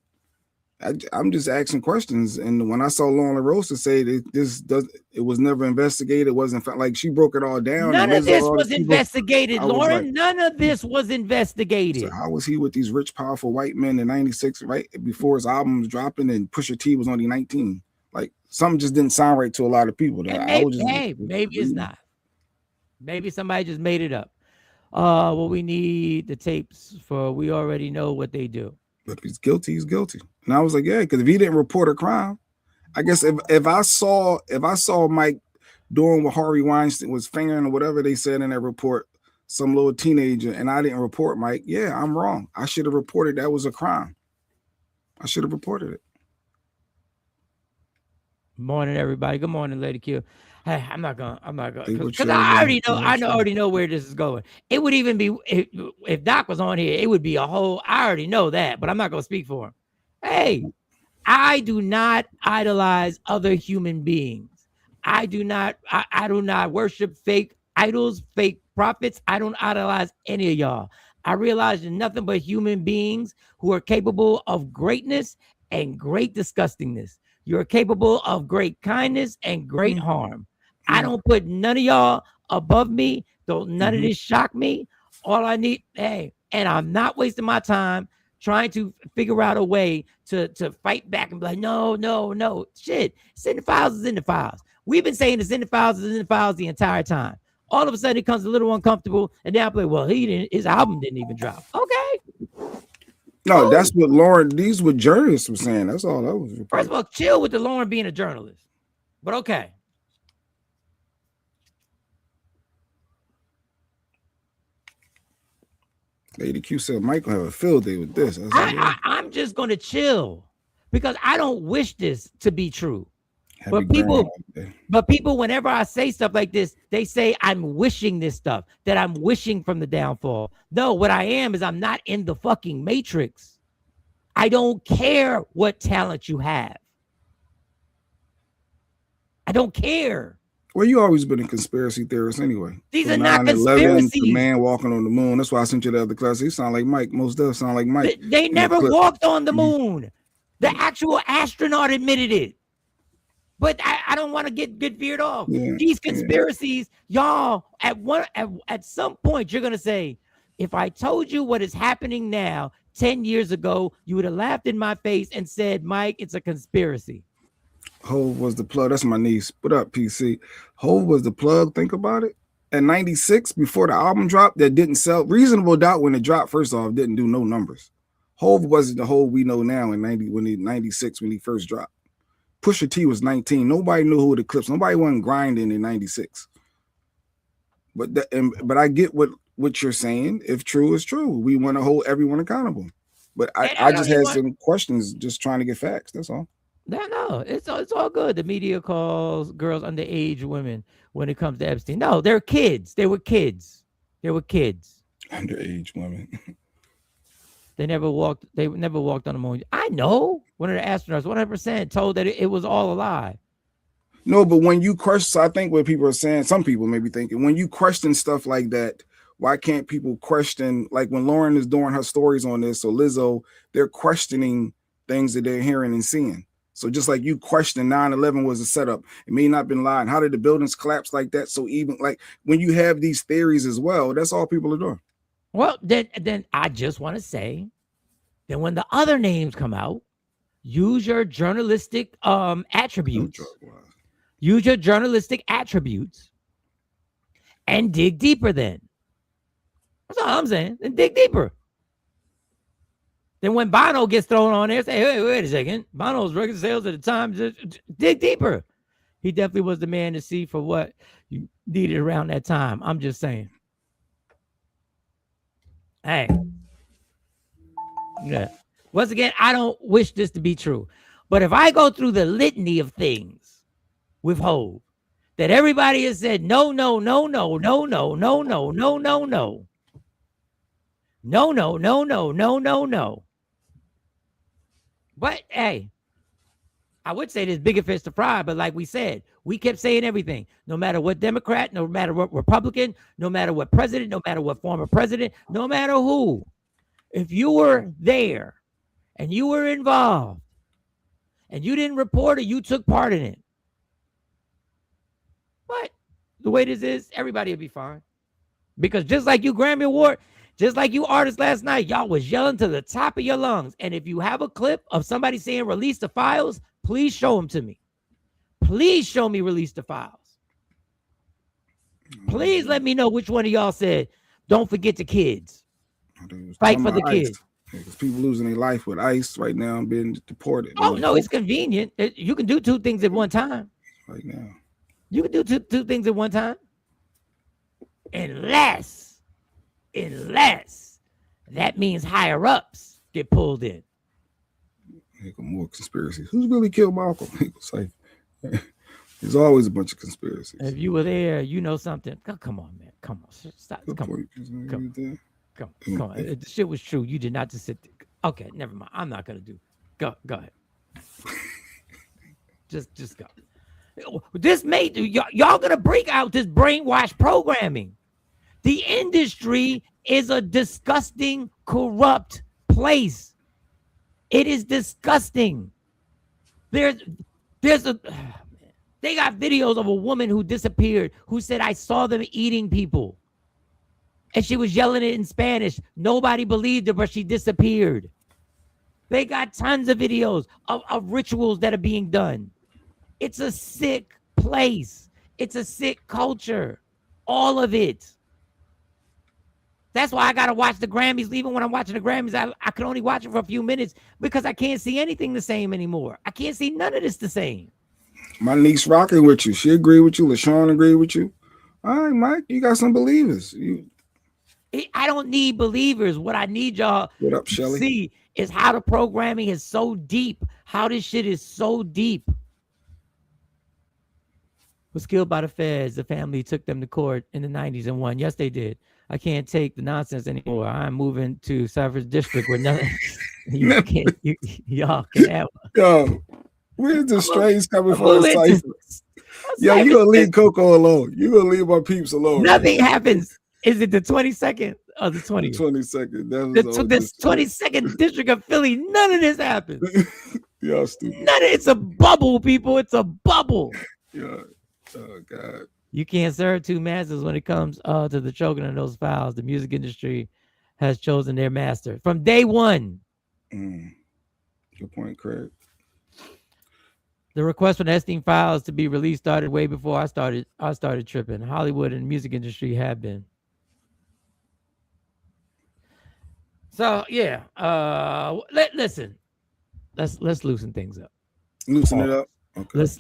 I'm just asking questions. And when I saw Lauren LaRosa say that it was never investigated, it wasn't like she broke it all down. None of this was investigated, Lauren. Like, none of this was investigated. So how was he with these rich, powerful white men in '96, right before his album was dropping, and Pusha T was only 19? Like something just didn't sound right to a lot of people. Maybe it's not. Maybe somebody just made it up. Well, we need the tapes for. We already know what they do. But if he's guilty, he's guilty. And I was like, yeah, because if he didn't report a crime, I guess if I saw Mike doing what Harvey Weinstein was fingering or whatever they said in that report, some little teenager, and I didn't report Mike, yeah, I'm wrong. I should have reported that was a crime. I should have reported it. Morning, everybody. Good morning, Lady Q. Hey, I'm not gonna, because I already know where this is going. It would even be if Doc was on here, it would be a whole. I already know that, but I'm not gonna speak for him. Hey, I do not idolize other human beings. I do not worship fake idols, fake prophets. I don't idolize any of y'all. I realize you're nothing but human beings who are capable of greatness and great disgustingness. You're capable of great kindness and great harm. I don't put none of y'all above me. None of this shock me. All I need, and I'm not wasting my time trying to figure out a way to fight back and be like, no. Shit, it's in the files, is in the files. We've been saying it's in the files, is in the files the entire time. All of a sudden it comes a little uncomfortable, and then I play, well, his album didn't even drop. Okay. No, that's what Lauren, these were journalists were saying. That's all that was. First of all, chill with the Lauren being a journalist. But okay. Lady Q said Michael have a field day with this. I'm just gonna chill because I don't wish this to be true. But people, whenever I say stuff like this, they say I'm wishing this stuff, that I'm wishing from the downfall. No, what I am is I'm not in the fucking matrix. I don't care what talent you have. I don't care. Well, you always been a conspiracy theorist anyway. These are not conspiracies. The man walking on the moon. That's why I sent you the other class. He sound like Mike. Most does sound like Mike. They never walked on the moon. The actual astronaut admitted it. But I don't want to get veered off. Yeah, these conspiracies, y'all, at some point, you're going to say, if I told you what is happening now 10 years ago, you would have laughed in my face and said, Mike, it's a conspiracy. Hove was the plug. That's my niece. What up, PC? Hove was the plug. Think about it. At 96, before the album dropped, that didn't sell. Reasonable Doubt, when it dropped, first off, didn't do no numbers. Hove wasn't the Hove we know now in 96 when he first dropped. Pusha T was 19. Nobody knew who the Clips. Nobody wasn't grinding in 96. But I get what you're saying. If true is true, we want to hold everyone accountable. But I just had some questions, just trying to get facts. That's all. No, it's all good. The media calls girls underage women when it comes to Epstein. No, they're kids. They were kids. Underage women. They never walked on the moon. I know. One of the astronauts, 100%, told that it was all a lie. No, but when you question, I think what people are saying, some people may be thinking, when you question stuff like that, why can't people question, like when Lauren is doing her stories on this, or Lizzo, they're questioning things that they're hearing and seeing. So just like you question 9/11 was a setup, it may not have been lying. How did the buildings collapse like that? So even like when you have these theories as well, that's all people are doing. Well, then I just want to say that when the other names come out, use your journalistic attributes. Use your journalistic attributes and dig deeper then. That's all I'm saying. And dig deeper. Then when Bono gets thrown on there, say, hey, wait a second. Bono's record sales at the time, just dig deeper. He definitely was the man to see for what you needed around that time. I'm just saying. Hey. Yeah. Once again, I don't wish this to be true. But if I go through the litany of things with Hov that everybody has said, no, no, no, no, no, no, no, no, no, no, no. No, no, no, no, no, no, no. But hey, I would say there's bigger fish to fry, but like we said, we kept saying everything. No matter what Democrat, no matter what Republican, no matter what president, no matter what former president, no matter who, if you were there and you were involved and you didn't report it, you took part in it. But the way this is, everybody will be fine. Because just like you Grammy Award, just like you artists last night, y'all was yelling to the top of your lungs. And if you have a clip of somebody saying release the files, please show them to me. Please show me release the files. Please let me know which one of y'all said, don't forget the kids. Fight for the kids. Because people losing their life with ICE right now and being deported. Oh, no, it's convenient. You can do two things at one time. Right now. You can do two things at one time. Unless that means higher ups get pulled in. More conspiracy. Who's really killed Malcolm? It's like, there's always a bunch of conspiracies. If you were there, you know something. Come on, man. Come on. Stop. Come on. If the shit was true, you did not just sit there. Okay, never mind. I'm not gonna do. Go ahead. just go. This made y'all gonna break out this brainwash programming. The industry is a disgusting, corrupt place. It is disgusting. They got videos of a woman who disappeared, who said, I saw them eating people. And she was yelling it in Spanish. Nobody believed her, but she disappeared. They got tons of videos of rituals that are being done. It's a sick place. It's a sick culture. All of it. That's why I got to watch the Grammys. Even when I'm watching the Grammys, I can only watch it for a few minutes because I can't see anything the same anymore. I can't see none of this the same. My niece rocking with you. She agreed with you. LaShawn agreed with you. All right, Mike, you got some believers. I don't need believers. What I need y'all to see is how the programming is so deep. How this shit is so deep. Was killed by the feds. The family took them to court in the 90s and won. Yes, they did. I can't take the nonsense anymore. I'm moving to Cypress District where nothing. Y'all can have. Yo, where's the strains coming from? Yo, you gonna leave Coco alone. You gonna leave my peeps alone. Nothing happens. Is it the 22nd or the 20th? 22nd. The 22nd district of Philly. None of this happens. Y'all stupid. It's a bubble, people. It's a bubble. Yeah. Oh God. You can't serve two masters when it comes to the choking of those files. The music industry has chosen their master from day one. Good point, Craig. The request for the Epstein files to be released started way before I started tripping. Hollywood and the music industry have been. So yeah, listen. Let's loosen things up. Loosen it up. Okay. Let's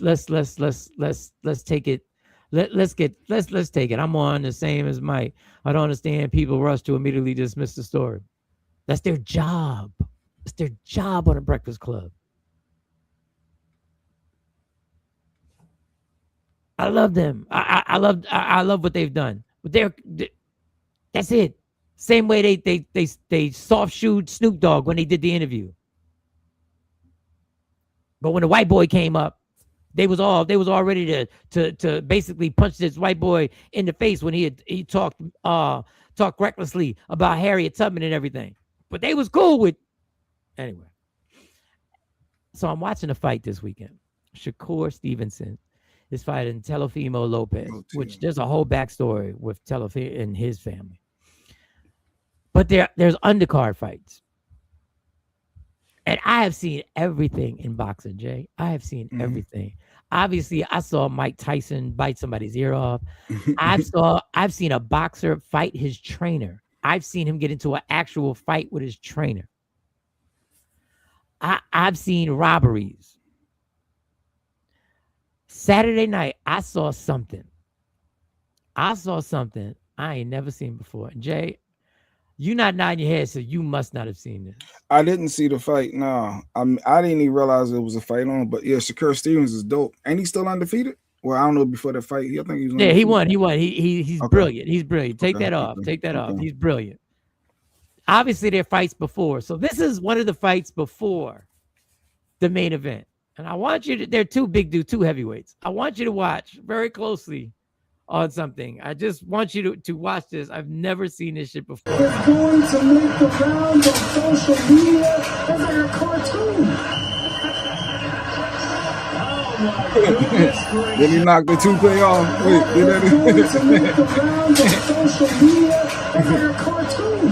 take it. Let's take it. I'm on the same as Mike. I don't understand people rush to immediately dismiss the story. That's their job. It's their job on the Breakfast Club. I love them. I love what they've done. But that's it. Same way they soft shoed Snoop Dogg when they did the interview. But when the white boy came up, they was all ready to basically punch this white boy in the face when he talked recklessly about Harriet Tubman and everything. But they was cool with anyway. So I'm watching a fight this weekend. Shakur Stevenson is fighting Teofimo Lopez, which there's a whole backstory with Teofimo and his family. But there's undercard fights. And I have seen everything in boxing, Jay. I have seen everything. Obviously, I saw Mike Tyson bite somebody's ear off. I've seen a boxer fight his trainer. I've seen him get into an actual fight with his trainer. I've seen robberies. Saturday night, I saw something I ain't never seen before. Jay, you not nodding your head, so you must not have seen this. I didn't see the fight. No, I didn't even realize there was a fight on. But yeah, Shakur Stevens is dope, and he's still undefeated. Well, I don't know before the fight. I think he was. Yeah, he won. He's okay. Brilliant. He's brilliant. Take that off. He's brilliant. Obviously, there are fights before, so this is one of the fights before the main event. And I want you to. They're two big dudes, two heavyweights. I want you to watch very closely on something. I just want you to watch this. I've never seen this shit before. It's going to make the rounds on social media as like a cartoon. Then he knocked the toupee off. Wait, did that? It's going to make the rounds on social media as like a cartoon.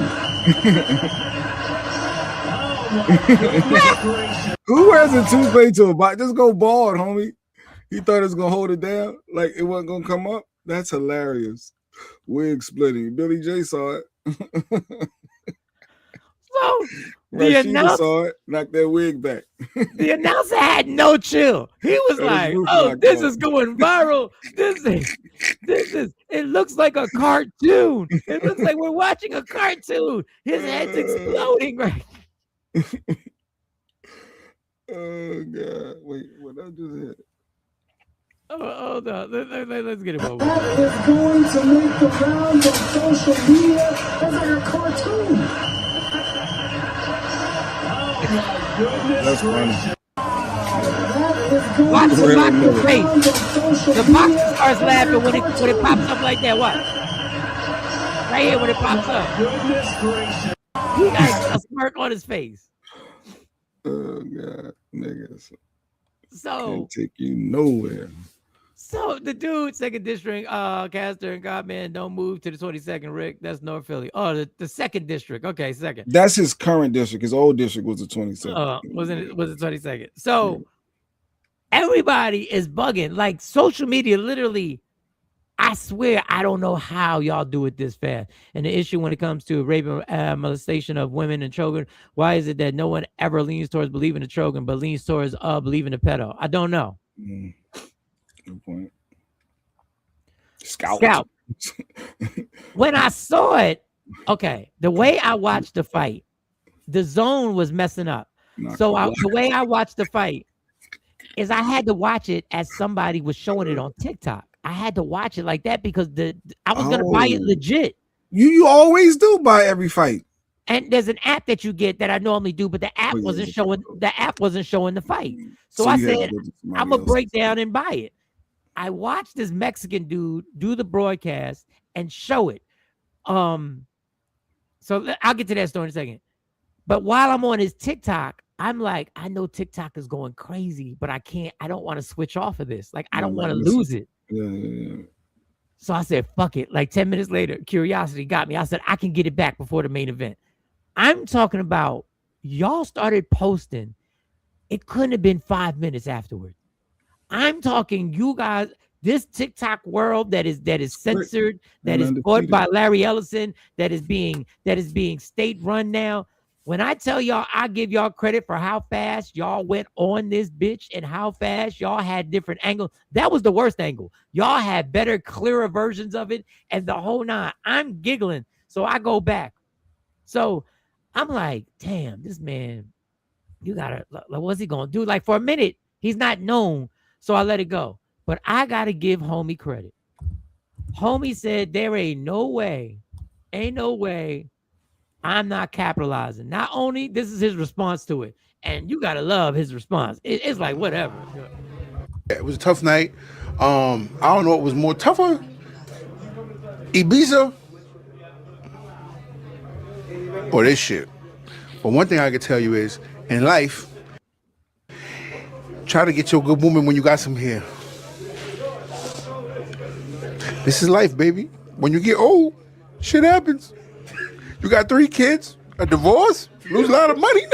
Who wears a toupee to a body? Just go bald, homie. He thought it was gonna hold it down, like it wasn't gonna come up. That's hilarious. Wig splitting. Billy J saw it. So the Rashida saw it, knocked that wig back. The announcer had no chill. He was like, "Oh, this is going viral. This is. It looks like a cartoon. It looks like we're watching a cartoon. His head's exploding right." Oh God! Wait, what I just hit? Oh no! Let's get it over. That is going to make the rounds on social media as like a cartoon. That's funny. Watch the boxer's face. The boxer starts laughing when it pops up like that. Watch. Right here when it pops up. He got a smirk on his face. Oh God, niggas. So can't take you nowhere. So the dude, second district, Castor and Godman, don't move to the 22nd, Rick. That's North Philly. Oh, the second district. Okay, second. That's his current district. His old district was the 22nd. Was it 22nd? So everybody is bugging. Like social media, literally. I swear, I don't know how y'all do it this fast. And the issue when it comes to rape and molestation of women and children, why is it that no one ever leans towards believing the children, but leans towards believing the pedo? I don't know. Good point. Scout. When I saw it, okay, the way I watched the fight, the zone was messing up. The way I watched the fight is I had to watch it as somebody was showing it on TikTok. I had to watch it like that because I was gonna buy it legit. You always do buy every fight. And there's an app that you get that I normally do, but the app wasn't showing. The app wasn't showing the fight. So I said, I'm gonna break down and buy it. I watched this Mexican dude do the broadcast and show it. So I'll get to that story in a second. But while I'm on his TikTok, I'm like, I know TikTok is going crazy, but I don't want to switch off of this. Like, I don't want to lose it. Yeah. So I said, fuck it. Like 10 minutes later, curiosity got me. I said, I can get it back before the main event. I'm talking about y'all started posting. It couldn't have been 5 minutes afterward. I'm talking you guys, this TikTok world that is censored, that is bought by Larry Ellison, that is being state run now. When I tell y'all, I give y'all credit for how fast y'all went on this bitch and how fast y'all had different angles. That was the worst angle. Y'all had better, clearer versions of it and the whole nine. I'm giggling. So I go back. So I'm like, damn, this man, you gotta, what's he gonna do? Like for a minute, he's not known. So I let it go. But I gotta give homie credit. Homie said there ain't no way I'm not capitalizing. Not only this is his response to it, and you gotta love his response. It's like whatever. It was a tough night. I don't know what was more tougher, Ibiza or this shit. But one thing I can tell you is, in life, Try to get you a good woman when you got some hair. This is life, baby. When you get old, shit happens. You got 3 kids, a divorce, lose a lot of money.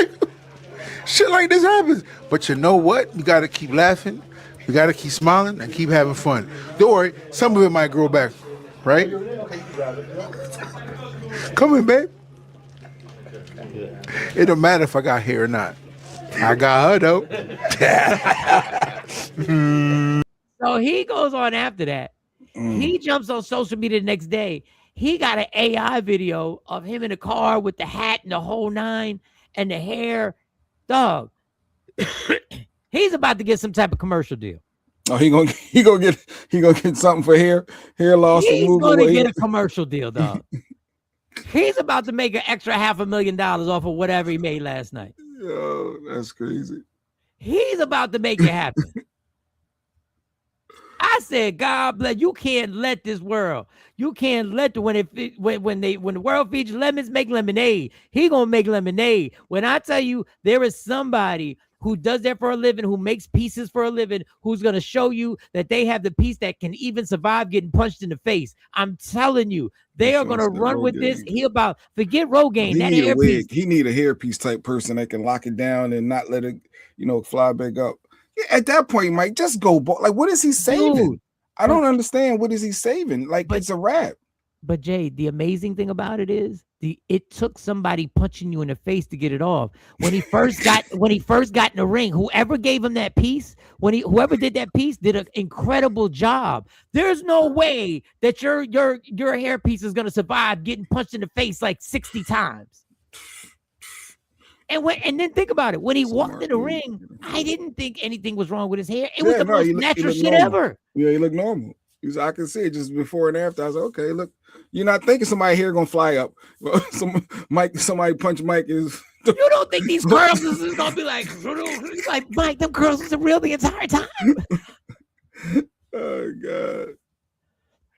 Shit like this happens. But you know what? You got to keep laughing. You got to keep smiling and keep having fun. Don't worry, some of it might grow back, right? Come in, babe. It don't matter if I got hair or not. I got her, though. So he goes on after that. He jumps on social media the next day. He got an AI video of him in the car with the hat and the whole nine and the hair. Dog. He's about to get some type of commercial deal. Oh, he gonna get something for hair loss. He's gonna get a commercial deal, dog. He's about to make an extra $500,000 off of whatever he made last night. Yo, that's crazy. He's about to make it happen. I said, God bless. You can't let this world. You can't let when the world feeds you lemons, make lemonade. He gonna make lemonade. When I tell you there is somebody who does that for a living, who makes pieces for a living, who's gonna show you that they have the piece that can even survive getting punched in the face. I'm telling you, they are gonna run with this. Forget Rogaine. That hairpiece. He need a hairpiece type person that can lock it down and not let it, fly back up. Yeah, at that point, Mike, just go. Like, what is he saving? Dude, I don't understand. What is he saving? Like, it's a wrap. But Jay, the amazing thing about it is it took somebody punching you in the face to get it off. When he first got in the ring, whoever gave him that piece, whoever did that piece did an incredible job. There's no way that your hairpiece is gonna survive getting punched in the face like 60 times. And then think about it. When he walked in the ring, I didn't think anything was wrong with his hair. It was the most natural shit ever. Yeah, he looked normal. I can see it just before and after. I was like, okay, look, you're not thinking somebody's hair gonna fly up. Well, somebody punch Mike is. You don't think these curls is gonna be like Mike? Them curls was real the entire time. Oh God,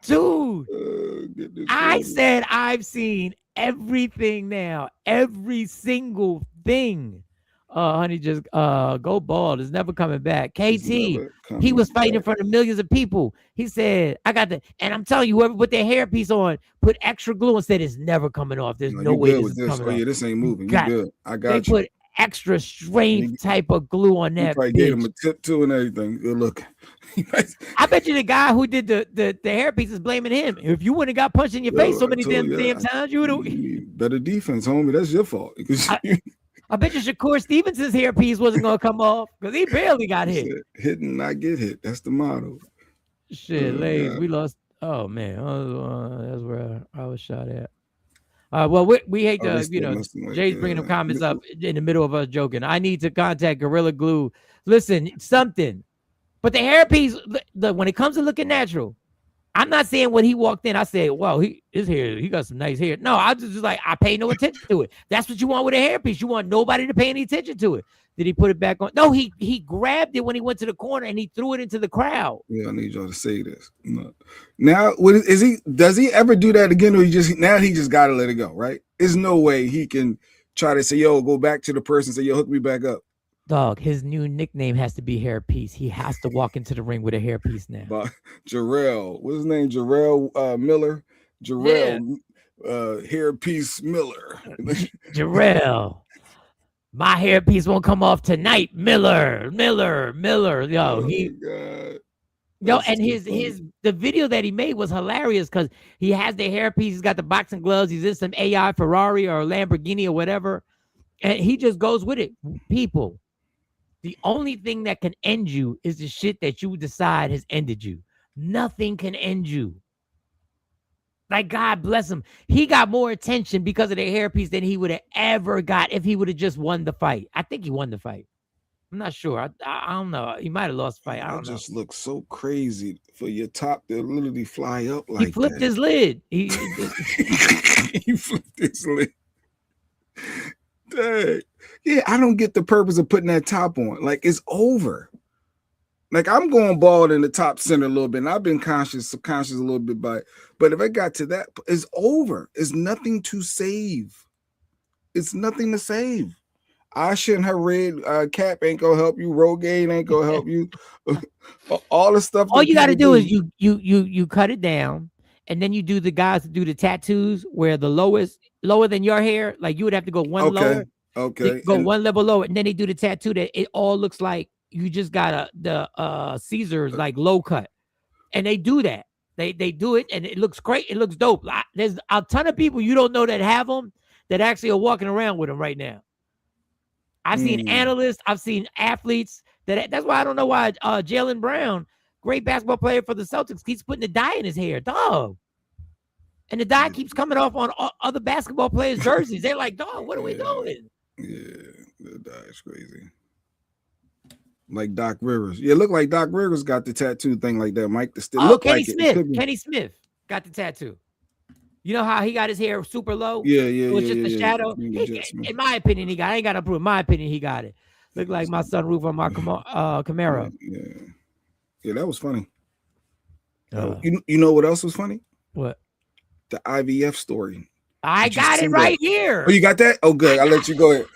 dude! I said I've seen everything now, every single thing. Honey, just go bald. It's never coming back. KT, he was fighting in front of millions of people. He said, I got the, and I'm telling you, whoever put their hairpiece on, put extra glue and said it's never coming off. There's no way this is coming off. Yeah, this ain't moving. You good. I got you. They put extra strength type of glue on that. Probably gave him a tip too and everything. Good look. I bet you the guy who did the hairpiece is blaming him. If you wouldn't have got punched in your face so many damn times, you would have better defense, homie. That's your fault. I bet you Shakur Stevenson's hairpiece wasn't gonna come off because he barely got hit. Hit and not get hit. That's the motto. Shit, ladies, we lost. Oh man, that's where I was shot at. Well, we hate to, Jay's bringing them comments up in the middle of us joking. I need to contact Gorilla Glue. Listen, something, but the hairpiece, when it comes to looking natural, I'm not saying when he walked in, I said, well, his hair, he got some nice hair. No, I just like, I pay no attention to it. That's what you want with a hairpiece. You want nobody to pay any attention to it. Did he put it back on? No, he grabbed it when he went to the corner and he threw it into the crowd. Yeah, I need y'all to say this. No. Now, does he ever do that again? Or he just got to let it go, right? There's no way he can try to say, yo, go back to the person and say, yo, hook me back up. Dog, his new nickname has to be Hairpiece. He has to walk into the ring with a hairpiece now. But Jarrell, what's his name? Jarrell Miller. Jarrell Hairpiece Miller. Jarrell. My hairpiece won't come off tonight. Miller. Yo, the video that he made was hilarious because he has the hairpiece, he's got the boxing gloves, he's in some AI Ferrari or Lamborghini or whatever, and he just goes with it. People, the only thing that can end you is the shit that you decide has ended you. Nothing can end you. Like, God bless him. He got more attention because of the hairpiece than he would have ever got if he would have just won the fight. I think he won the fight. I'm not sure. I don't know. He might have lost the fight. I don't know. It just looks so crazy for your top to literally fly up like that. He flipped his lid. He flipped his lid. Dang. Yeah, I don't get the purpose of putting that top on. Like, it's over. Like, I'm going bald in the top center a little bit, and I've been subconscious a little bit by it. But if I got to that, it's over. It's nothing to save. It's nothing to save. Asha and her red cap ain't gonna help you. Rogaine ain't gonna help you. All the stuff. All you got to do is you cut it down, and then you do the guys that do the tattoos where the lower than your hair, like you would have to go one lower. Okay. Go one level lower, and then they do the tattoo that it all looks like you just got the Caesar's like low cut, and they do that. They do it, and it looks great. It looks dope. There's a ton of people you don't know that have them that actually are walking around with them right now. I've seen analysts, I've seen athletes. That's why I don't know why Jaylen Brown, great basketball player for the Celtics, keeps putting the dye in his hair, dog. And the dye keeps coming off on other basketball players' jerseys. They're like, dog, what are we doing? Yeah, the dye is crazy. Like Doc Rivers. Yeah, look like Doc Rivers got the tattoo thing like that, Mike. Kenny Smith. Kenny Smith got the tattoo. You know how he got his hair super low? Yeah. It was just a shadow. In my opinion, I ain't got to prove. In my opinion, he got it. Looked like my sunroof on my Camaro. Yeah, that was funny. You know what else was funny? What? The IVF story. I got it right here. Oh, you got that? Oh, good. I'll let you go ahead.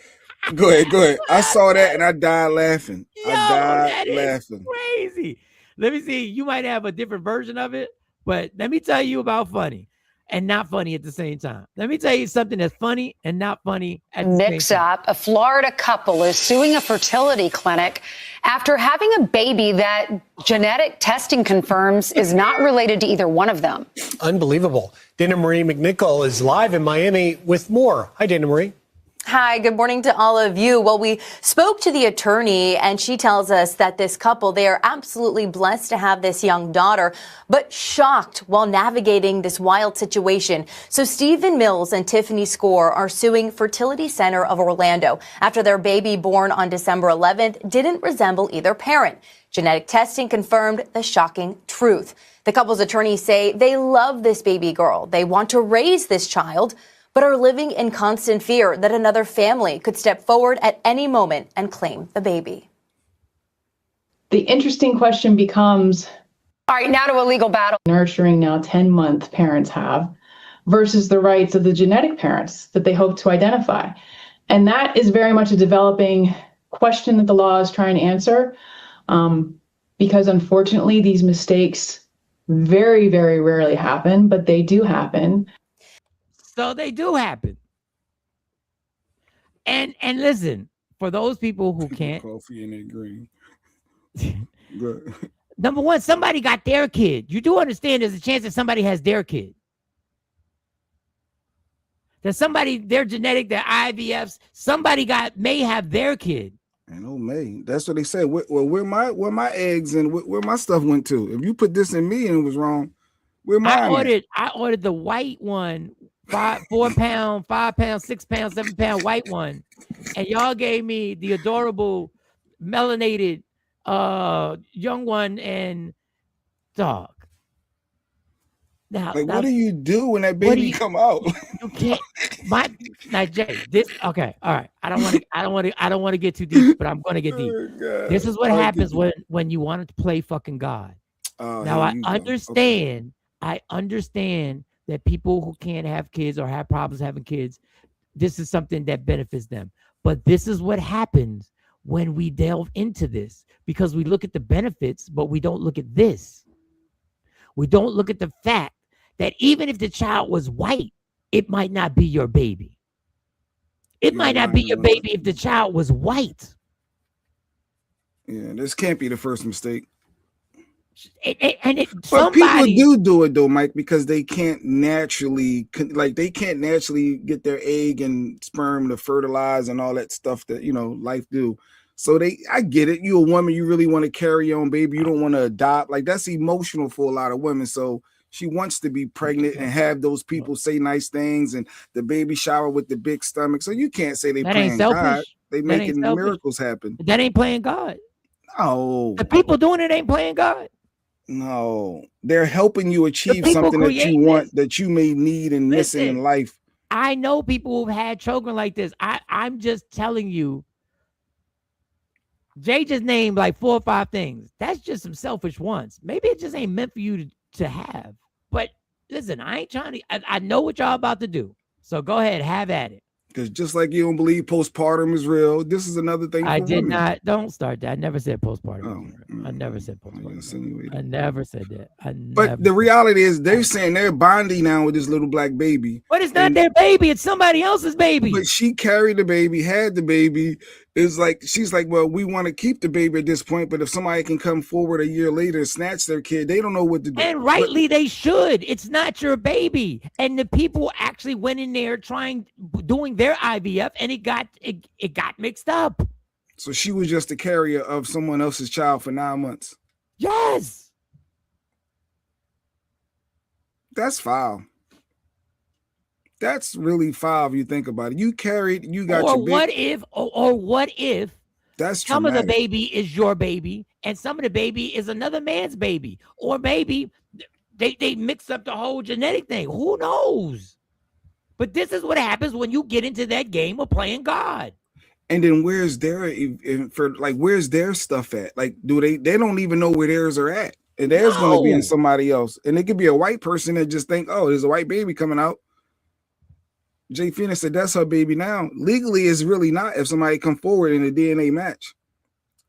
Go ahead. I saw that and I died laughing. Laughing. Crazy. Let me see. You might have a different version of it, but let me tell you about funny and not funny at the same time. Let me tell you something that's funny and not funny at the same time. Mix up. A Florida couple is suing a fertility clinic after having a baby that genetic testing confirms is not related to either one of them. Unbelievable. Dana Marie McNichol is live in Miami with more. Hi, Dana Marie. Hi, good morning to all of you. Well, we spoke to the attorney and she tells us that this couple, they are absolutely blessed to have this young daughter, but shocked while navigating this wild situation. So Stephen Mills and Tiffany Score are suing Fertility Center of Orlando after their baby born on December 11th didn't resemble either parent. Genetic testing confirmed the shocking truth. The couple's attorneys say they love this baby girl. They want to raise this child, but are living in constant fear that another family could step forward at any moment and claim the baby. The interesting question becomes, all right, now to a legal battle. Nurturing now 10-month parents have versus the rights of the genetic parents that they hope to identify. And that is very much a developing question that the law is trying to answer, because unfortunately these mistakes very, very rarely happen, but they do happen. So they do happen. And listen, for those people who can't. Coffee and green. Number one, somebody got their kid. You do understand there's a chance that somebody has their kid. That somebody, their genetic, their IVFs, somebody may have their kid. I know, May. That's what they said. Where my eggs and where my stuff went to. If you put this in me and it was wrong, where mine? I ordered the white one. 4 pound, 5 pound, 6 pound, 7 pound white one, and y'all gave me the adorable melanated young one and dog. Now, what do you do when that baby come out? You can't. Now, Jay. Okay. All right. I don't want to get too deep, but I'm going to get deep. This is what happens when you want to play fucking God. Now I understand. Okay. I understand that people who can't have kids or have problems having kids, this is something that benefits them. But this is what happens when we delve into this, because we look at the benefits, but we don't look at this. We don't look at the fact that even if the child was white, it might not be your baby. It might not be your baby if the child was white. Yeah, this can't be the first mistake. But people do it though, Mike, because they can't naturally get their egg and sperm to fertilize and all that stuff that life do. So I get it. You're a woman, you really want to carry your own baby. You don't want to adopt. Like that's emotional for a lot of women. So she wants to be pregnant and have those people say nice things and the baby shower with the big stomach. So you can't say they playing God. They making miracles happen. That ain't playing God. No, the people doing it ain't playing God. No, they're helping you achieve something that you want, that you may need and missing in life. I know people who've had children like this. I'm just telling you. Jay just named like 4 or 5 things. That's just some selfish ones. Maybe it just ain't meant for you to have. But listen, I ain't trying to. I know what y'all about to do. So go ahead, have at it. Because just like you don't believe postpartum is real, this is another thing I for did women. not. Don't start that. I never said postpartum. I never said postpartum. I never said that. But the reality is, they're saying they're bonding now with this little black baby. But it's not their baby. It's somebody else's baby. But she carried the baby, had the baby. It's like she's like, well, we want to keep the baby at this point, but if somebody can come forward a year later and snatch their kid, they don't know what to do. And rightly they should. It's not your baby. And the people actually went in there doing their IVF, and it got mixed up. So she was just a carrier of someone else's child for 9 months. Yes. That's foul. That's really foul if you think about it. You carried, you got your baby. What if that's some of the traumatic. baby is your baby and some of the baby is another man's baby? Or maybe they mix up the whole genetic thing. Who knows? But this is what happens when you get into that game of playing God. And then where's their where's their stuff at? Like, they don't even know where theirs are at. And theirs going to be in somebody else. And it could be a white person that just think, oh, there's a white baby coming out. Jay Phoenix said that's her baby now. Legally, it's really not if somebody come forward in a DNA match.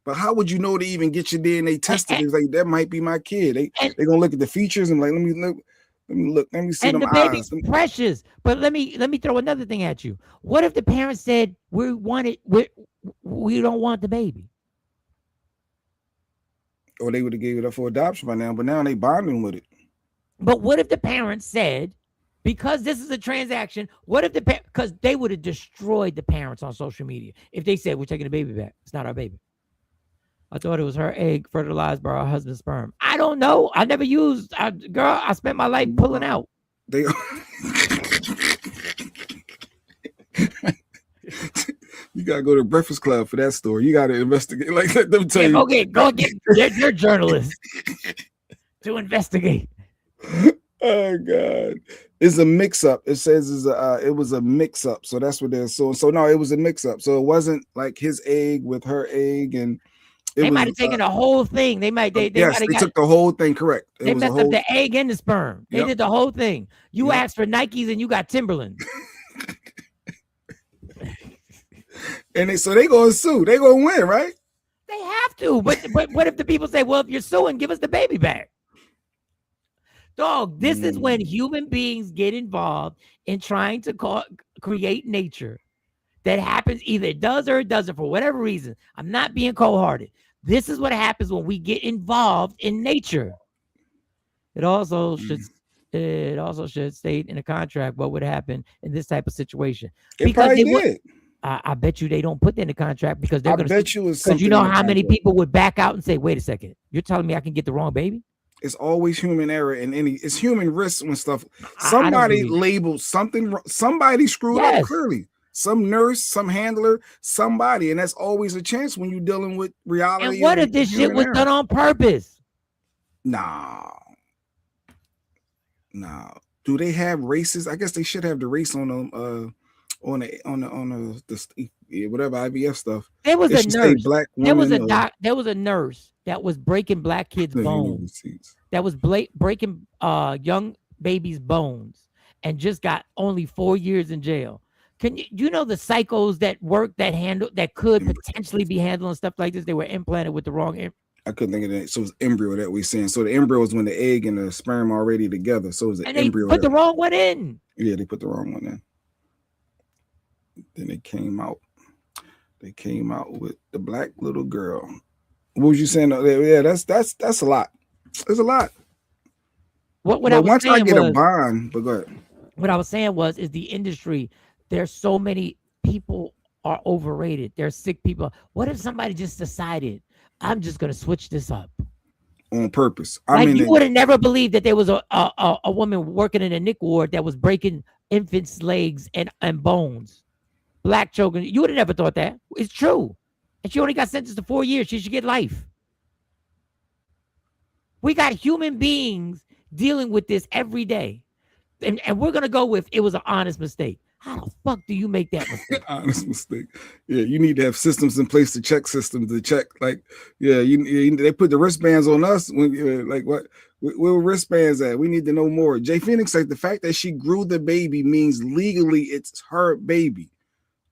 But how would you know to even get your DNA tested? It's like, that might be my kid. They're gonna look at the features and like, let me see And them the eyes. baby's precious. But let me throw another thing at you. What if the parents said we don't want the baby? Or they would have gave it up for adoption by now, but now they bonding with it. But what if the parents said, because this is a transaction, what if because they would have destroyed the parents on social media if they said, we're taking the baby back. It's not our baby. I thought it was her egg fertilized by her husband's sperm. I don't know. I never used, I spent my life pulling out. They You gotta go to Breakfast Club for that story. You gotta investigate. Like, let them tell you. Okay, go get your journalists to investigate. Oh God, it's a mix-up. It says it was a mix-up. So that's what they're so no, it was a mix-up. So it wasn't like his egg with her egg, and They might have taken the whole thing. They took the whole thing. Correct. They messed up the egg and the sperm. They did the whole thing. You asked for Nikes and you got Timberland. And they gonna sue. They gonna win, right? They have to. But what if the people say, well, if you're suing, give us the baby back? Dog, this is when human beings get involved in trying to create nature that happens. Either it does or it doesn't for whatever reason. I'm not being cold-hearted. This is what happens when we get involved in nature. It also should state in a contract what would happen in this type of situation. Because they would. I bet you they don't put that in the contract because they're going to. Because you know how many people would back out and say, "Wait a second, you're telling me I can get the wrong baby?" It's always human error and it's human risk when stuff. Somebody labeled something. Somebody screwed up clearly. Some nurse, some handler, somebody, and that's always a chance when you're dealing with reality. And what if this shit was done on purpose? No. Do they have races? I guess they should have the race on them. On the whatever IVF stuff. There was a nurse. Black there was woman, there was a nurse that was breaking black kids' bones. That was breaking young babies' bones, and just got only 4 years in jail. Can you know the psychos that work that could potentially be handling stuff like this? They were implanted with the wrong. I couldn't think of that. So it's embryo that we're saying. So the embryo is when the egg and the sperm are already together. So it's an embryo. They put the wrong one in. Yeah, they put the wrong one in. Then they came out. They came out with the black little girl. What was you saying? Yeah, that's a lot. There's a lot. Once I get a bond, but go ahead. What I was saying is the industry. There's so many people are overrated. There's sick people. What if somebody just decided, I'm just gonna switch this up on purpose? You would have never believed that there was a woman working in a NIC ward that was breaking infants' legs and bones. Black children, you would have never thought that. It's true. And she only got sentenced to 4 years. She should get life. We got human beings dealing with this every day. And we're going to go with it was an honest mistake. How the fuck do you make that mistake? Honest mistake. Yeah, you need to have systems in place to check Like, yeah, they put the wristbands on us. When like what? Where wristbands at? We need to know more. Jay Phoenix said the fact that she grew the baby means legally it's her baby.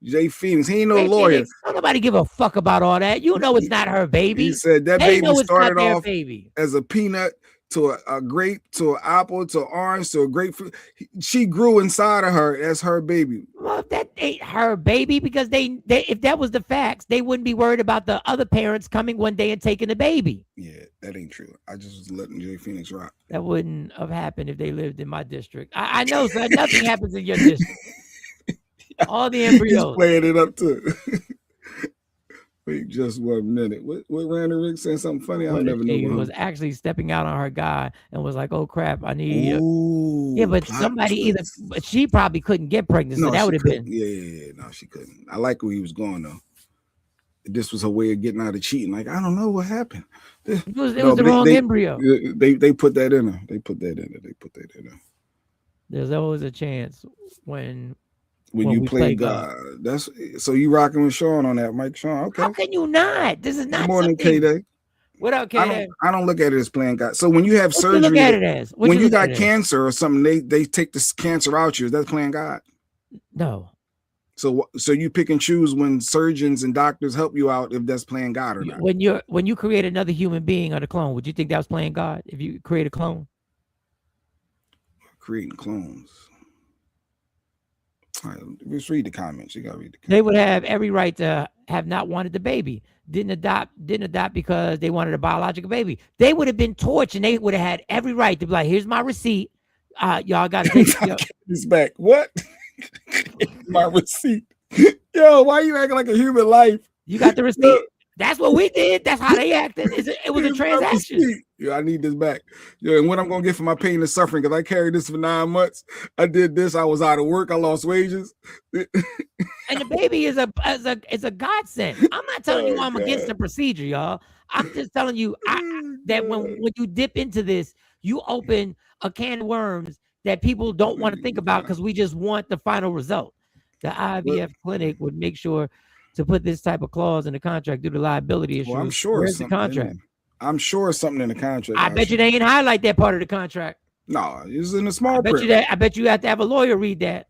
Jay Phoenix. He ain't no Jay lawyer. Phoenix, don't nobody give a fuck about all that. You know it's not her baby. He said that They baby know it's not started their off baby. as a peanut to a grape to an apple to an orange to a grapefruit. She grew inside of her as her baby. Well, that ain't her baby because they if that was the facts, they wouldn't be worried about the other parents coming one day and taking the baby. Yeah, that ain't true. I just was letting Jay Phoenix rock. That wouldn't have happened if they lived in my district. I know, so nothing happens in your district. All the embryos. He's playing it up too. Wait just 1 minute. What Randy Rick saying something funny? I never knew. He was actually stepping out on her guy and was like, "Oh crap, I need." Yeah, but somebody but she probably couldn't get pregnant, so that would have been. Yeah. No, she couldn't. I like where he was going though. This was her way of getting out of cheating. Like, I don't know what happened. It was the wrong embryo. They put that in her. They put that in her. There's always a chance when you play God. That's so you rocking with Sean on that, Mike. Sean, okay. How can you not? This is not more than K-Day. What up, K-Day? I don't look at it as playing God. So when you have surgery, look at it as? When you got cancer or something, they take this cancer out you. Is that playing God? No. So you pick and choose when surgeons and doctors help you out if that's playing God or not. When you create another human being or a clone, would you think that was playing God if you create a clone? Creating clones. All right, let's read the comments. You gotta read the comments. They would have every right to have not wanted the baby. Didn't adopt because they wanted a biological baby. They would have been torched and they would have had every right to be like, here's my receipt. Y'all gotta take this back. What? My receipt. Yo, why you acting like a human life? You got the receipt. That's what we did. That's how they acted. It was a transaction. Yeah, I need this back. Yeah, and what I'm gonna get for my pain and suffering because I carried this for 9 months. I did this. I was out of work. I lost wages. And the baby is a godsend. I'm not telling you I'm against the procedure, y'all. I'm just telling you that when you dip into this, you open a can of worms that people don't want to think about because we just want the final result. The IVF clinic would make sure to put this type of clause in the contract due to liability issues. Well, I'm sure where's the contract? I'm sure something in the contract. I bet you they ain't highlight that part of the contract. No, it's in the small print. I bet you have to have a lawyer read that.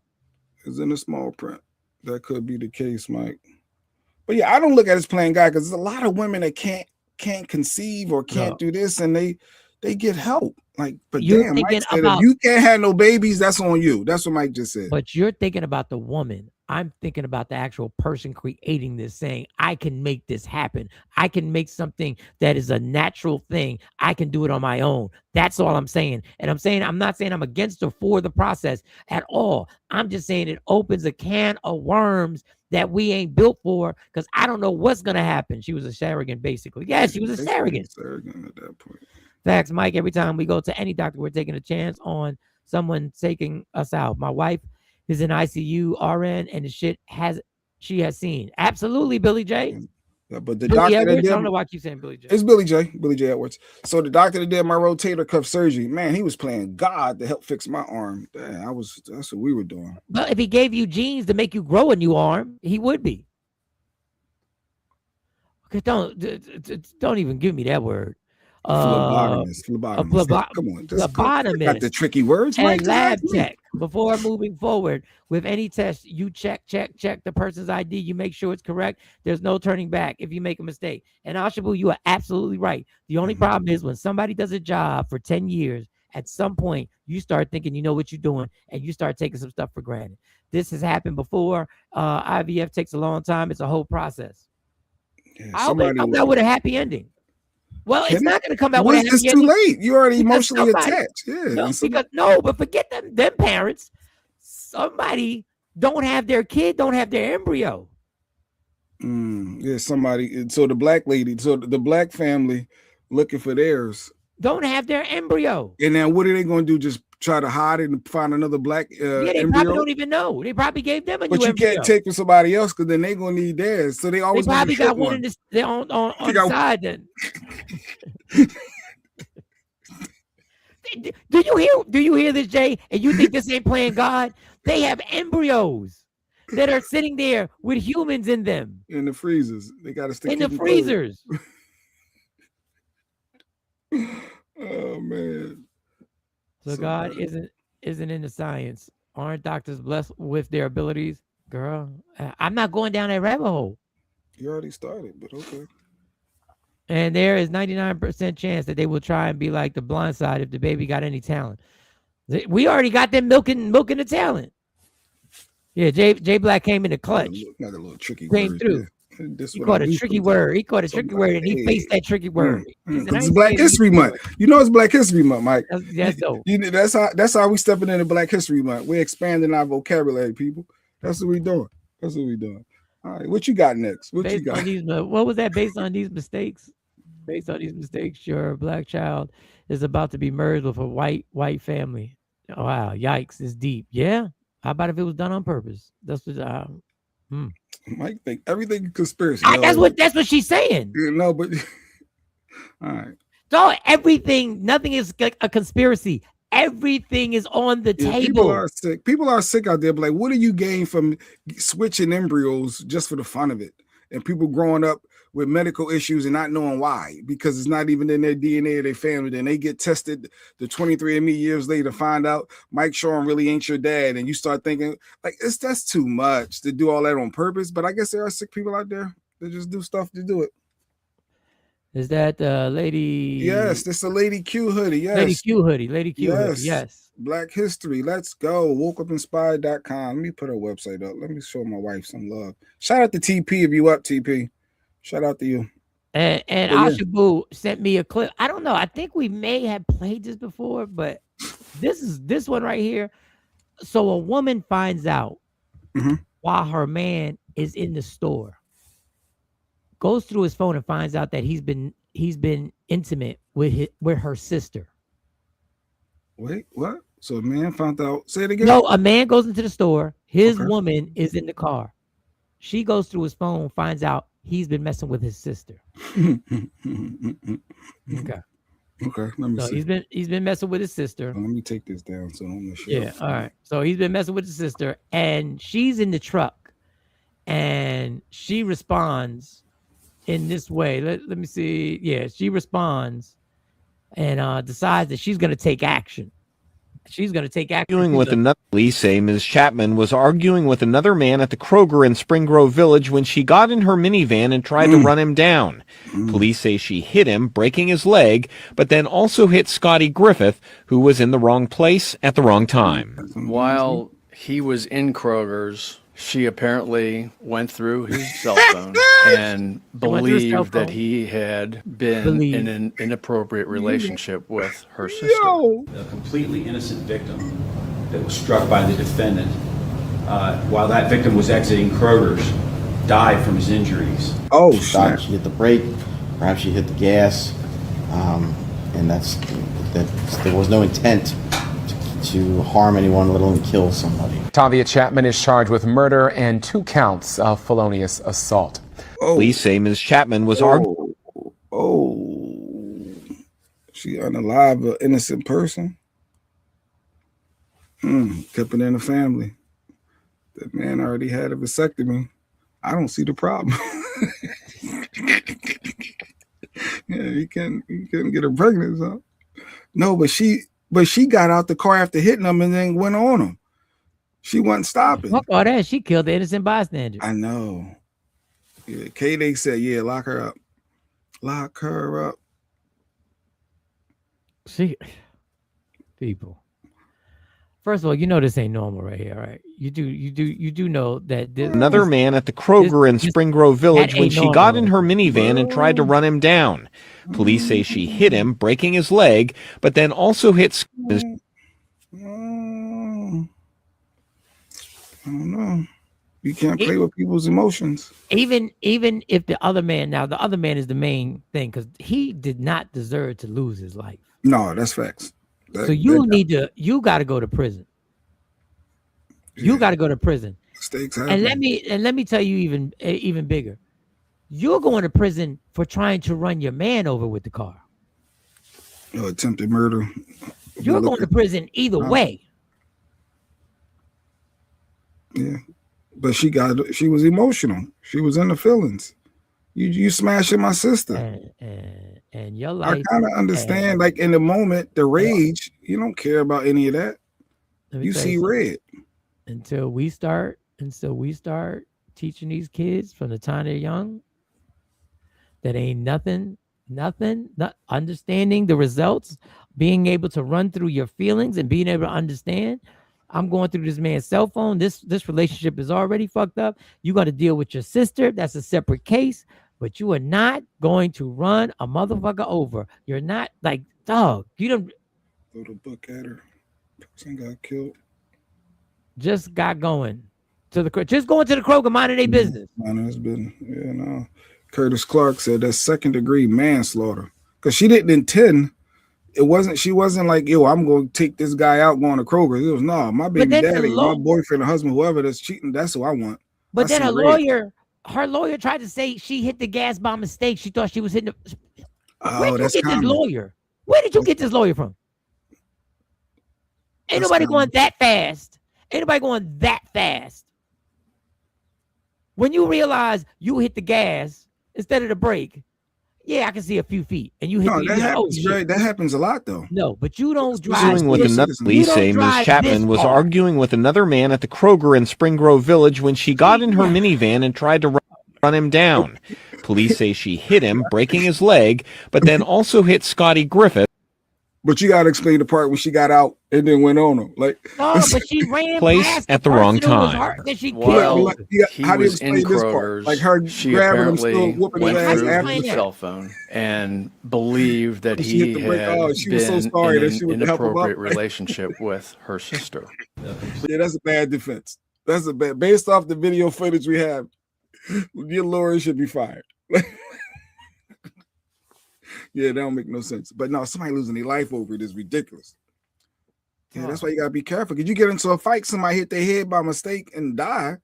It's in the small print. That could be the case, Mike. But yeah, I don't look at it as playing God because there's a lot of women that can't conceive or can't do this, and they get help. Like, but damn, Mike said if you can't have no babies, that's on you. That's what Mike just said. But you're thinking about the woman. I'm thinking about the actual person creating this, saying, I can make this happen. I can make something that is a natural thing. I can do it on my own. That's all I'm saying. And I'm not saying I'm against or for the process at all. I'm just saying it opens a can of worms that we ain't built for because I don't know what's going to happen. She was a surrogate, basically. Yeah, she was a surrogate. Surrogate at that point. Facts, Mike. Every time we go to any doctor, we're taking a chance on someone taking us out. My wife is an ICU RN, and the shit she has seen. Absolutely, Billy J. Yeah, but the Billy doctor Edwards, that did, I don't know why I keep saying Billy J. It's Billy J Edwards. So the doctor that did my rotator cuff surgery, man, he was playing God to help fix my arm. Damn, that's what we were doing. But if he gave you genes to make you grow a new arm, he would be. Okay, don't even give me that word. Phlebotomist. Come on, phlebotomist. Got the tricky words, and Mike. Lab tech. Before moving forward with any test, you check the person's ID. You make sure it's correct. There's no turning back if you make a mistake. And Ashabu, you are absolutely right. The only problem is when somebody does a job for 10 years, at some point you start thinking you know what you're doing, and you start taking some stuff for granted. This has happened before. IVF takes a long time. It's a whole process. Yeah, I hope it comes out with a happy ending. Well, it's not going to come out with a happy ending. It's too late. You're already emotionally attached. Yeah. But forget them parents. Somebody don't have their kid, don't have their embryo. Yeah, somebody. So the black lady, so the black family looking for theirs don't have their embryo. And then what are they going to do? Just try to hide it and find another black they embryo? Probably don't even know. They probably gave them a new embryo. But you can't take from somebody else because then they're going to need theirs. So they always probably got one in this, on the side then. Do you hear this, Jay? And you think this ain't playing God? They have embryos that are sitting there with humans in them. In the freezers. They got to stick in the freezers. Oh man. So God isn't in the science. Aren't doctors blessed with their abilities? girl. I'm not going down that rabbit hole. You already started, but okay. And there is 99% chance that they will try and be like The Blind Side if the baby got any talent. We already got them milking the talent. Yeah, Jay Black came in the clutch. Got a little tricky came word. through. Yeah. He caught a tricky word. He caught a tricky word, and he faced that tricky word. It's Black History Month. You know it's Black History Month, Mike. That's dope. That's how we stepping into Black History Month. We're expanding our vocabulary, people. That's what we doing. All right, what you got next? What you got? What was that? Based on these mistakes? Based on these mistakes, your black child is about to be merged with a white family. Oh, wow, yikes! It's deep. Yeah. How about if it was done on purpose? That's what. Mike think everything is conspiracy. That's what she's saying. No, but all right. So everything, nothing is a conspiracy. Everything is on the table. People are sick out there. But like, what do you gain from switching embryos just for the fun of it? And people growing up with medical issues and not knowing why, because it's not even in their DNA or their family. Then they get tested the 23andMe years later to find out Mike Sean really ain't your dad. And you start thinking like, that's too much to do all that on purpose. But I guess there are sick people out there that just do stuff to do it. Is that lady? Yes, that's a Lady Q hoodie. Yes. Lady Q hoodie. Yes. Black history. Let's go. WokeUpInspired.com. Let me put her website up. Let me show my wife some love. Shout out to TP if you up, TP. Shout out to you. And Asha Boo sent me a clip. I don't know. I think we may have played this before, but this one right here. So a woman finds out while her man is in the store, goes through his phone and finds out that he's been intimate with her sister. Wait, what? So a man found out. Say it again. No, a man goes into the store. His woman is in the car. She goes through his phone, finds out he's been messing with his sister. Okay. Let me see. So he's been messing with his sister. Let me take this down so I'm sure. Yeah. All right. So he's been messing with his sister, and she's in the truck, and she responds in this way. Let me see. Yeah, she responds and decides that she's going to take action. Police say Ms. Chapman was arguing with another man at the Kroger in Spring Grove Village when she got in her minivan and tried to run him down. Police say she hit him, breaking his leg, but then also hit Scotty Griffith, who was in the wrong place at the wrong time. While he was in Kroger's, she apparently went through his cell phone and believed that he had been in an inappropriate relationship with her sister. A completely innocent victim that was struck by the defendant while that victim was exiting Kroger's died from his injuries. Oh, she hit the brake, perhaps she hit the gas, and there was no intent to harm anyone, let alone kill somebody. Tavia Chapman is charged with murder and 2 counts of felonious assault. Police say Ms. Chapman was arguing. She unalive an innocent person. Kept it in the family. That man already had a vasectomy. I don't see the problem. Yeah, he couldn't get her pregnant. So. No, but she got out the car after hitting him and then went on him. She wasn't stopping. Fuck all that. She killed the innocent bystander. I know. Yeah, K-Day said, yeah, lock her up. Lock her up. See, people. First of all, you know this ain't normal right here, right? You do know that another man at the Kroger in Spring Grove Village when she got in her minivan and tried to run him down. Police say she hit him, breaking his leg, but then also hit. I don't know. You can't play with people's emotions. Even if the other man is the main thing, because he did not deserve to lose his life. No, that's facts. So you got to go to prison. You got to go to prison. Mistakes and happen. let me tell you even bigger. You're going to prison for trying to run your man over with the car. Attempted murder. You're going to prison either way. Yeah, but she was emotional. She was in the feelings. You smashing my sister. And your life. I kind of understand, like in the moment, the rage. You don't care about any of that. You see red. Until we start And so we start teaching these kids from the time they're young that ain't nothing, not understanding the results, being able to run through your feelings and being able to understand. I'm going through this man's cell phone. This relationship is already fucked up. You got to deal with your sister. That's a separate case. But you are not going to run a motherfucker over. You're not like, dog. You don't. Throw the book at her. Person got killed. Just got going to the just going to the Kroger, minding their business. Minding his business. Yeah, no. Curtis Clark said that's second-degree manslaughter because she didn't intend. It wasn't. She wasn't like, yo, I'm going to take this guy out going to Kroger. It was no, my baby daddy, my boyfriend, or husband, whoever that's cheating. That's who I want. But then her lawyer tried to say she hit the gas by mistake. She thought she was hitting the. Where did you get this lawyer? Where did you get this lawyer from? Ain't nobody going that fast. Ain't nobody going that fast. When you realize you hit the gas instead of the brake, yeah, I can see a few feet. And you hit that happens a lot, though. No, but you don't drive. Arguing with another, police say Ms. Chapman was arguing with another man at the Kroger in Spring Grove Village when she got in her minivan and tried to run him down. Police say she hit him, breaking his leg, but then also hit Scotty Griffith. But you got to explain the part when she got out and then went on him. Like, no, but she ran place at the wrong time. Well, he was in Kroger's. Like her she grabbing him, apparently still whooping his went ass through after his the cell phone and believed that She he hit the brake. had Oh, she was so been sorry in that she an wouldn't help him inappropriate up. relationship with her sister. Yeah, that's a bad defense. That's a bad. Based off the video footage we have, your lawyer should be fired. Yeah, that don't make no sense. But no, somebody losing their life over it is ridiculous. Yeah, that's why you gotta be careful. Because you get into a fight, somebody hit their head by mistake and die,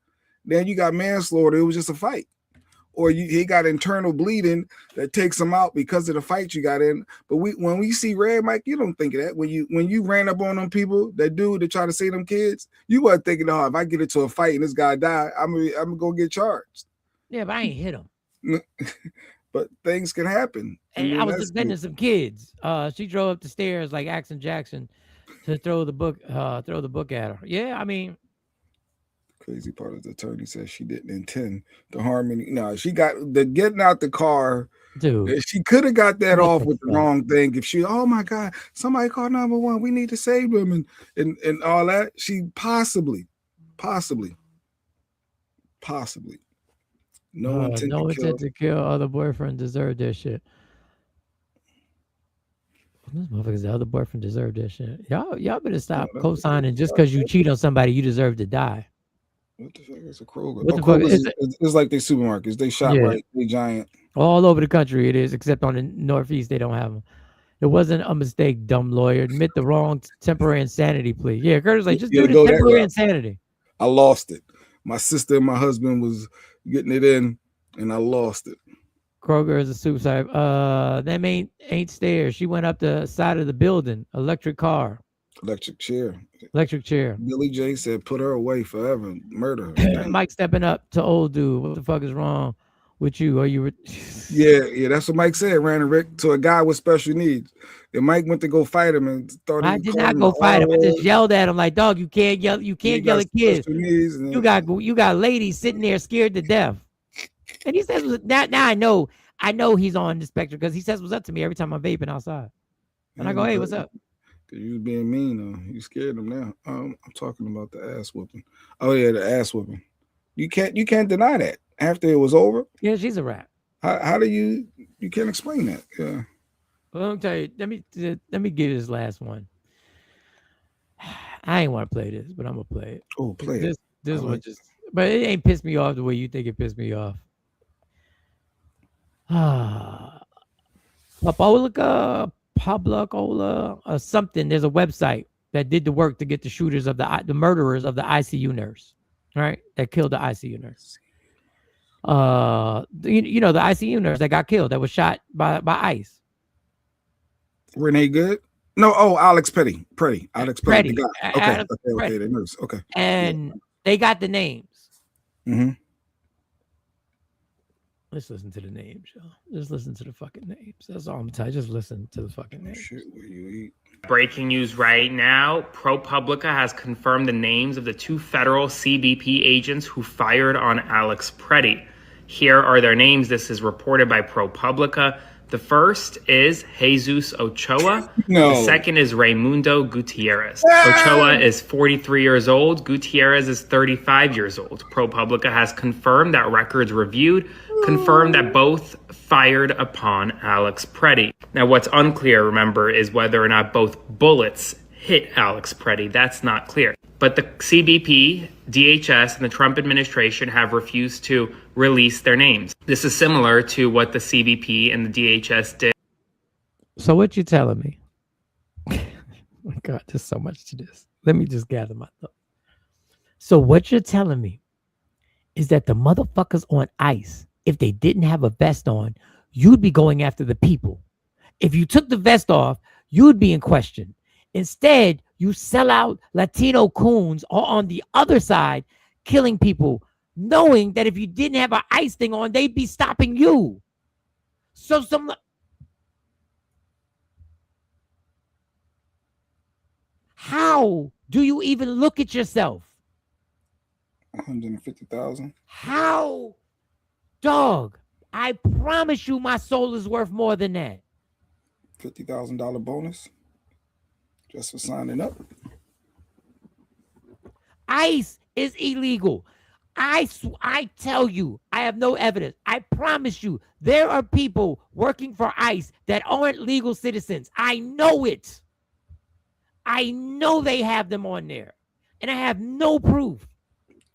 then you got manslaughter. It was just a fight. Or he got internal bleeding that takes him out because of the fight you got in. But when we see Red, Mike, you don't think of that. When you ran up on them people, that dude that try to save them kids, you weren't thinking, oh, if I get into a fight and this guy die, I'm gonna go get charged. Yeah, but I ain't hit him. But things can happen. And I was defending some kids. She drove up the stairs like Action Jackson to throw the book at her. Yeah, I mean, crazy part is the attorney says she didn't intend to harm any. No, she got the getting out the car. Dude, she could have got that off with the wrong thing. If she, oh my God, somebody called 911. We need to save them and all that. She possibly. No intent to kill. Other boyfriend deserved that shit. This motherfucker's the other boyfriend deserved that shit. Y'all better stop co-signing just because you cheat on somebody, you deserve to die. What the fuck is a Kroger? It's like they supermarkets. They shop right. They giant. All over the country it is, except on the Northeast they don't have them. It wasn't a mistake, dumb lawyer. Admit the wrong temporary insanity plea. Yeah, Curtis like just do the temporary insanity. I lost it. My sister and my husband was getting it in, and I lost it. Kroger is a suicide. Them ain't stairs. She went up the side of the building. Electric car. Electric chair. Billy J said, "Put her away forever. Murder her." Mike stepping up to old dude. What the fuck is wrong with you? Are you? Yeah. That's what Mike said. Ran a wreck to a guy with special needs. And Mike went to go fight him and thought I did not go fight him. I just yelled at him like, "Dog, you can't yell. You can't yell at kids. You got ladies sitting there scared to death." And he says, "Now I know he's on the spectrum because he says what's up to me every time I'm vaping outside." And I go, "Hey, what's up?" Because you was being mean. You scared him now. I'm talking about the ass whooping. Oh yeah, the ass whooping. You can't deny that. After it was over. Yeah, she's a rat. How do you can't explain that? Yeah. Well, let me tell you. Let me give you this last one. I ain't want to play this, but I'm gonna play it. Oh, play it. This one just, but it ain't pissed me off the way you think it pissed me off. Publicola or something. There's a website that did the work to get the shooters of the murderers of the ICU nurse, right? That killed the ICU nurse. You know the ICU nurse that got killed, that was shot by ICE. Renee Good? No, Alex Petty. Alex Petty. Okay, the nurse. Okay. And they got the names. Mm-hmm. Let's listen to the names, y'all. Just listen to the fucking names. That's all I'm telling you. Just listen to the fucking names. Shit, where you eat. Breaking news right now. ProPublica has confirmed the names of the 2 federal CBP agents who fired on Alex Preddy. Here are their names. This is reported by ProPublica. The first is Jesus Ochoa. No. The second is Raimundo Gutierrez. Ochoa is 43 years old. Gutierrez is 35 years old. ProPublica has confirmed that records reviewed confirmed that both fired upon Alex Preddy. Now, what's unclear, remember, is whether or not both bullets hit Alex Preddy. That's not clear. But the CBP, DHS, and the Trump administration have refused to release their names. This is similar to what the CBP and the DHS did. So what you telling me? Oh my God, there's so much to this. Let me just gather my thoughts. So what you're telling me is that the motherfuckers on ICE, if they didn't have a vest on, you'd be going after the people. If you took the vest off, you'd be in question. Instead, you sell out Latino coons are on the other side, killing people, knowing that if you didn't have an ICE thing on, they'd be stopping you. So how do you even look at yourself? 150,000. How? Dog, I promise you my soul is worth more than that. $50,000 bonus just for signing up. ICE is illegal. I tell you, I have no evidence. I promise you, there are people working for ICE that aren't legal citizens. I know it. I know they have them on there. And I have no proof.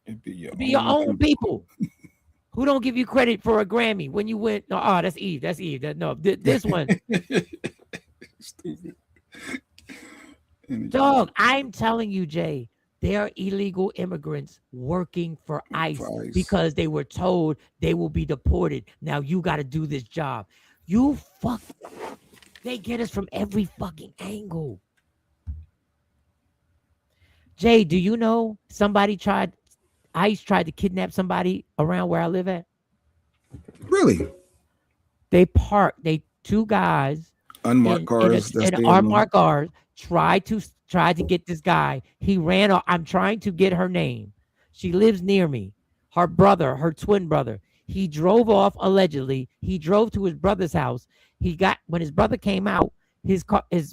It'd be your own people who don't give you credit for a Grammy when you went. No, that's Eve. That's Eve. This one. Stupid. Dog, I'm telling you, Jay, there are illegal immigrants working for ICE because they were told they will be deported. Now you got to do this job. They get us from every fucking angle. Jay, do you know ICE tried to kidnap somebody around where I live at? Really? They two guys, unmarked cars, unmarked cars, tried to get this guy. He ran off. I'm trying to get her name. She lives near me. Her twin brother. He drove off allegedly. He drove to his brother's house. When his brother came out, his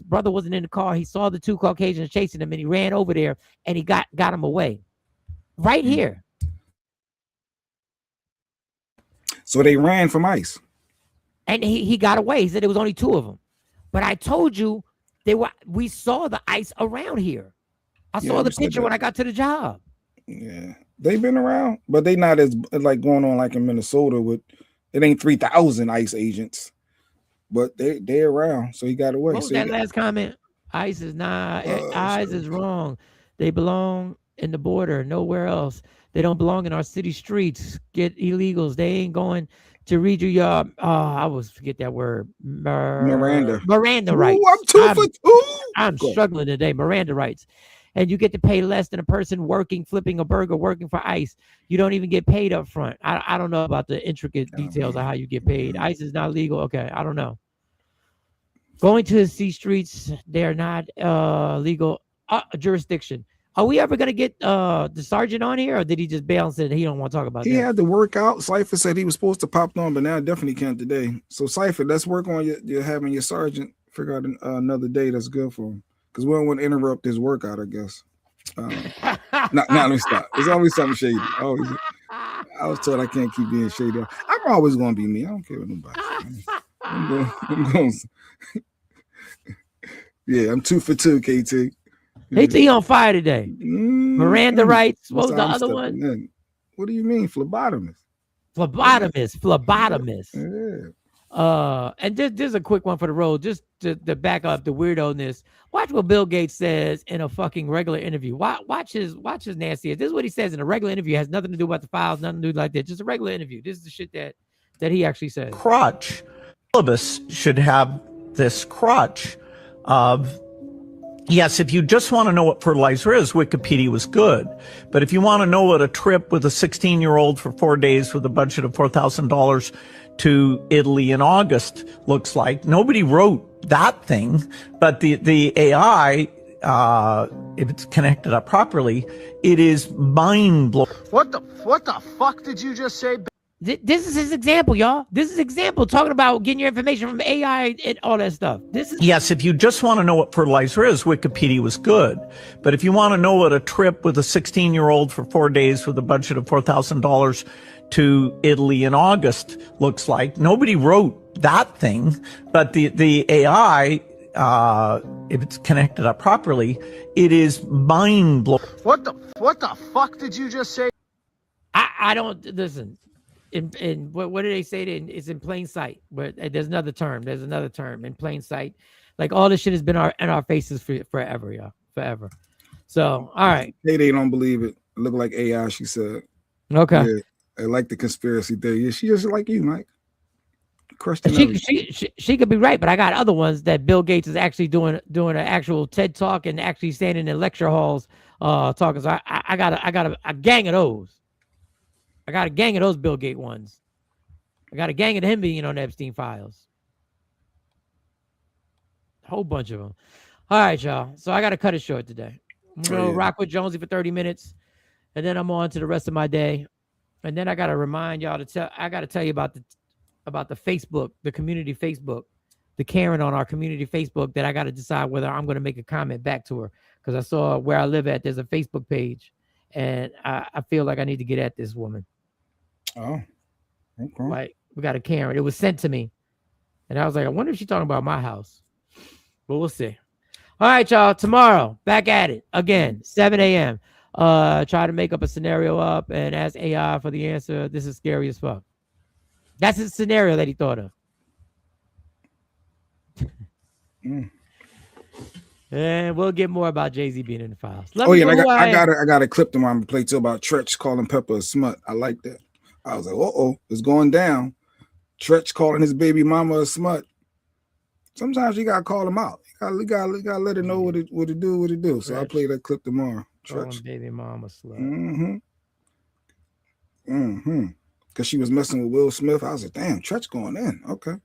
brother wasn't in the car. He saw the 2 Caucasians chasing him, and he ran over there and he got him away. Right here. So they ran from ICE. And he got away. He said there was only 2 of them. But I told you we saw the ICE around here. I saw the picture when I got to the job. Yeah. They've been around, but they not as like going on like in Minnesota with it ain't 3,000 ICE agents. But they're around. So he got away. What was that last comment? ICE is not ICE is wrong. They belong in the border, nowhere else. They don't belong in our city streets. Get illegals. They ain't going to read you your I always forget that word. Miranda rights. Ooh, I'm 2 for 2. I'm struggling today. Miranda rights. And you get to pay less than a person working, flipping a burger, working for ICE. You don't even get paid up front. I don't know about the intricate details of how you get paid. ICE is not legal. Okay, I don't know. Going to the C streets, they're not legal jurisdiction. Are we ever gonna get the sergeant on here, or did he just bail and said he don't want to talk about that? He had to work out. Cypher said he was supposed to pop on, but now I definitely can't today. So Cypher, let's work on your having your sergeant figure out another day that's good for him, because we don't want to interrupt his workout, I guess. Let me stop. There's always something shady. I was told I can't keep being shady. I'm always gonna be me. I don't care what nobody says. I'm going. Yeah, I'm 2 for 2, KT. He on fire today. Miranda rights. What was the other one? In. What do you mean, phlebotomist? Phlebotomist. Yeah. And there's a quick one for the road, just to back up the weirdo-ness. Watch what Bill Gates says in a fucking regular interview. Watch his nasty. This is what he says in a regular interview. It has nothing to do about the files, nothing to do like that. Just a regular interview. This is the shit that he actually says. Crutch. All of us should have this crutch of, yes, if you just want to know what fertilizer is, Wikipedia was good. But if you want to know what a trip with a 16-year-old for 4 days with a budget of $4,000 to Italy in August looks like. Nobody wrote that thing, but the AI, if it's connected up properly, it is mind-blowing. What the fuck did you just say? This is his example, y'all. This is example talking about getting your information from AI and all that stuff. This is Yes, if you just want to know what fertilizer is, Wikipedia was good. But if you want to know what a trip with a 16-year-old for 4 days with a budget of $4,000 to Italy in August looks like, nobody wrote that thing, but the AI, if it's connected up properly, it is mind-blowing. What the fuck did you just say? I don't listen. In what do they say? It's in plain sight. But there's another term. There's another term in plain sight. Like all this shit has been in our faces forever, y'all. Forever. So all right. They don't believe it. It looked like AI. She said. Okay. Yeah, I like the conspiracy theory. Yeah, she just like you, Mike. She could be right, but I got other ones that Bill Gates is actually doing an actual TED talk and actually standing in lecture halls talking. So I got a gang of those. I got a gang of those Bill Gates ones. I got a gang of him being on Epstein files. A whole bunch of them. All right, y'all. So I got to cut it short today. I'm going to rock with Jonesy for 30 minutes, and then I'm on to the rest of my day. And then I got to remind y'all I got to tell you about the Facebook, the community Facebook, the Karen on our community Facebook that I got to decide whether I'm going to make a comment back to her because I saw where I live at. There's a Facebook page, and I feel like I need to get at this woman. Oh, okay. Like we got a Karen. It was sent to me, and I was like, I wonder if she's talking about my house. But we'll see. All right, y'all. Tomorrow, back at it again, 7 a.m. Try to make up a scenario up and ask AI for the answer. This is scary as fuck. That's his scenario that he thought of. And we'll get more about Jay-Z being in the files. I got a clip tomorrow to play too about Tretch calling Pepper a smut. I like that. I was like, it's going down. Tretch calling his baby mama a smut. Sometimes you gotta call him out. You gotta let her know what it do. So I'll play that clip tomorrow. Tretch. Baby mama slut. Because she was messing with Will Smith. I was like, damn, Tretch going in. Okay.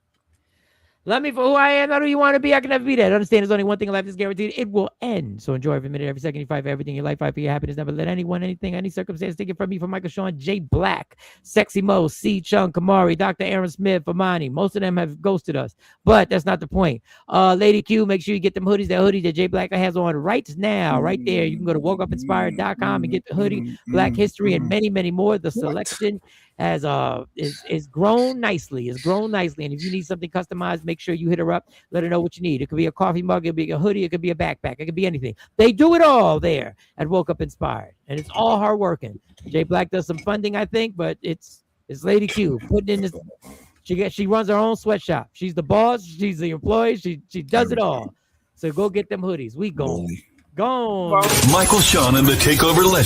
Love me for who I am, not who you want to be. I can never be that. Understand there's only one thing in life that's guaranteed. It will end. So enjoy every minute, every second. You fight for everything in your life. Fight for your happiness. Never let anyone, anything, any circumstance take it from me. From Michael Sean, Jay Black, Sexy Mo, C. Chung, Kamari, Dr. Aaron Smith, Amani. Most of them have ghosted us. But that's not the point. Lady Q, make sure you get them hoodies. That hoodie that Jay Black has on right now, right there. You can go to wokeupinspired.com and get the hoodie, Black History, and many, many more. The selection is grown nicely. It's grown nicely. And if you need something customized, make sure you hit her up. Let her know what you need. It could be a coffee mug, it could be a hoodie, it could be a backpack, it could be anything. They do it all there at Woke Up Inspired. And it's all hard working. Jay Black does some funding, I think, but it's Lady Q putting in this. She runs her own sweatshop. She's the boss, she's the employee, she does it all. So go get them hoodies. We go. Michael Sean and the Takeover Legends.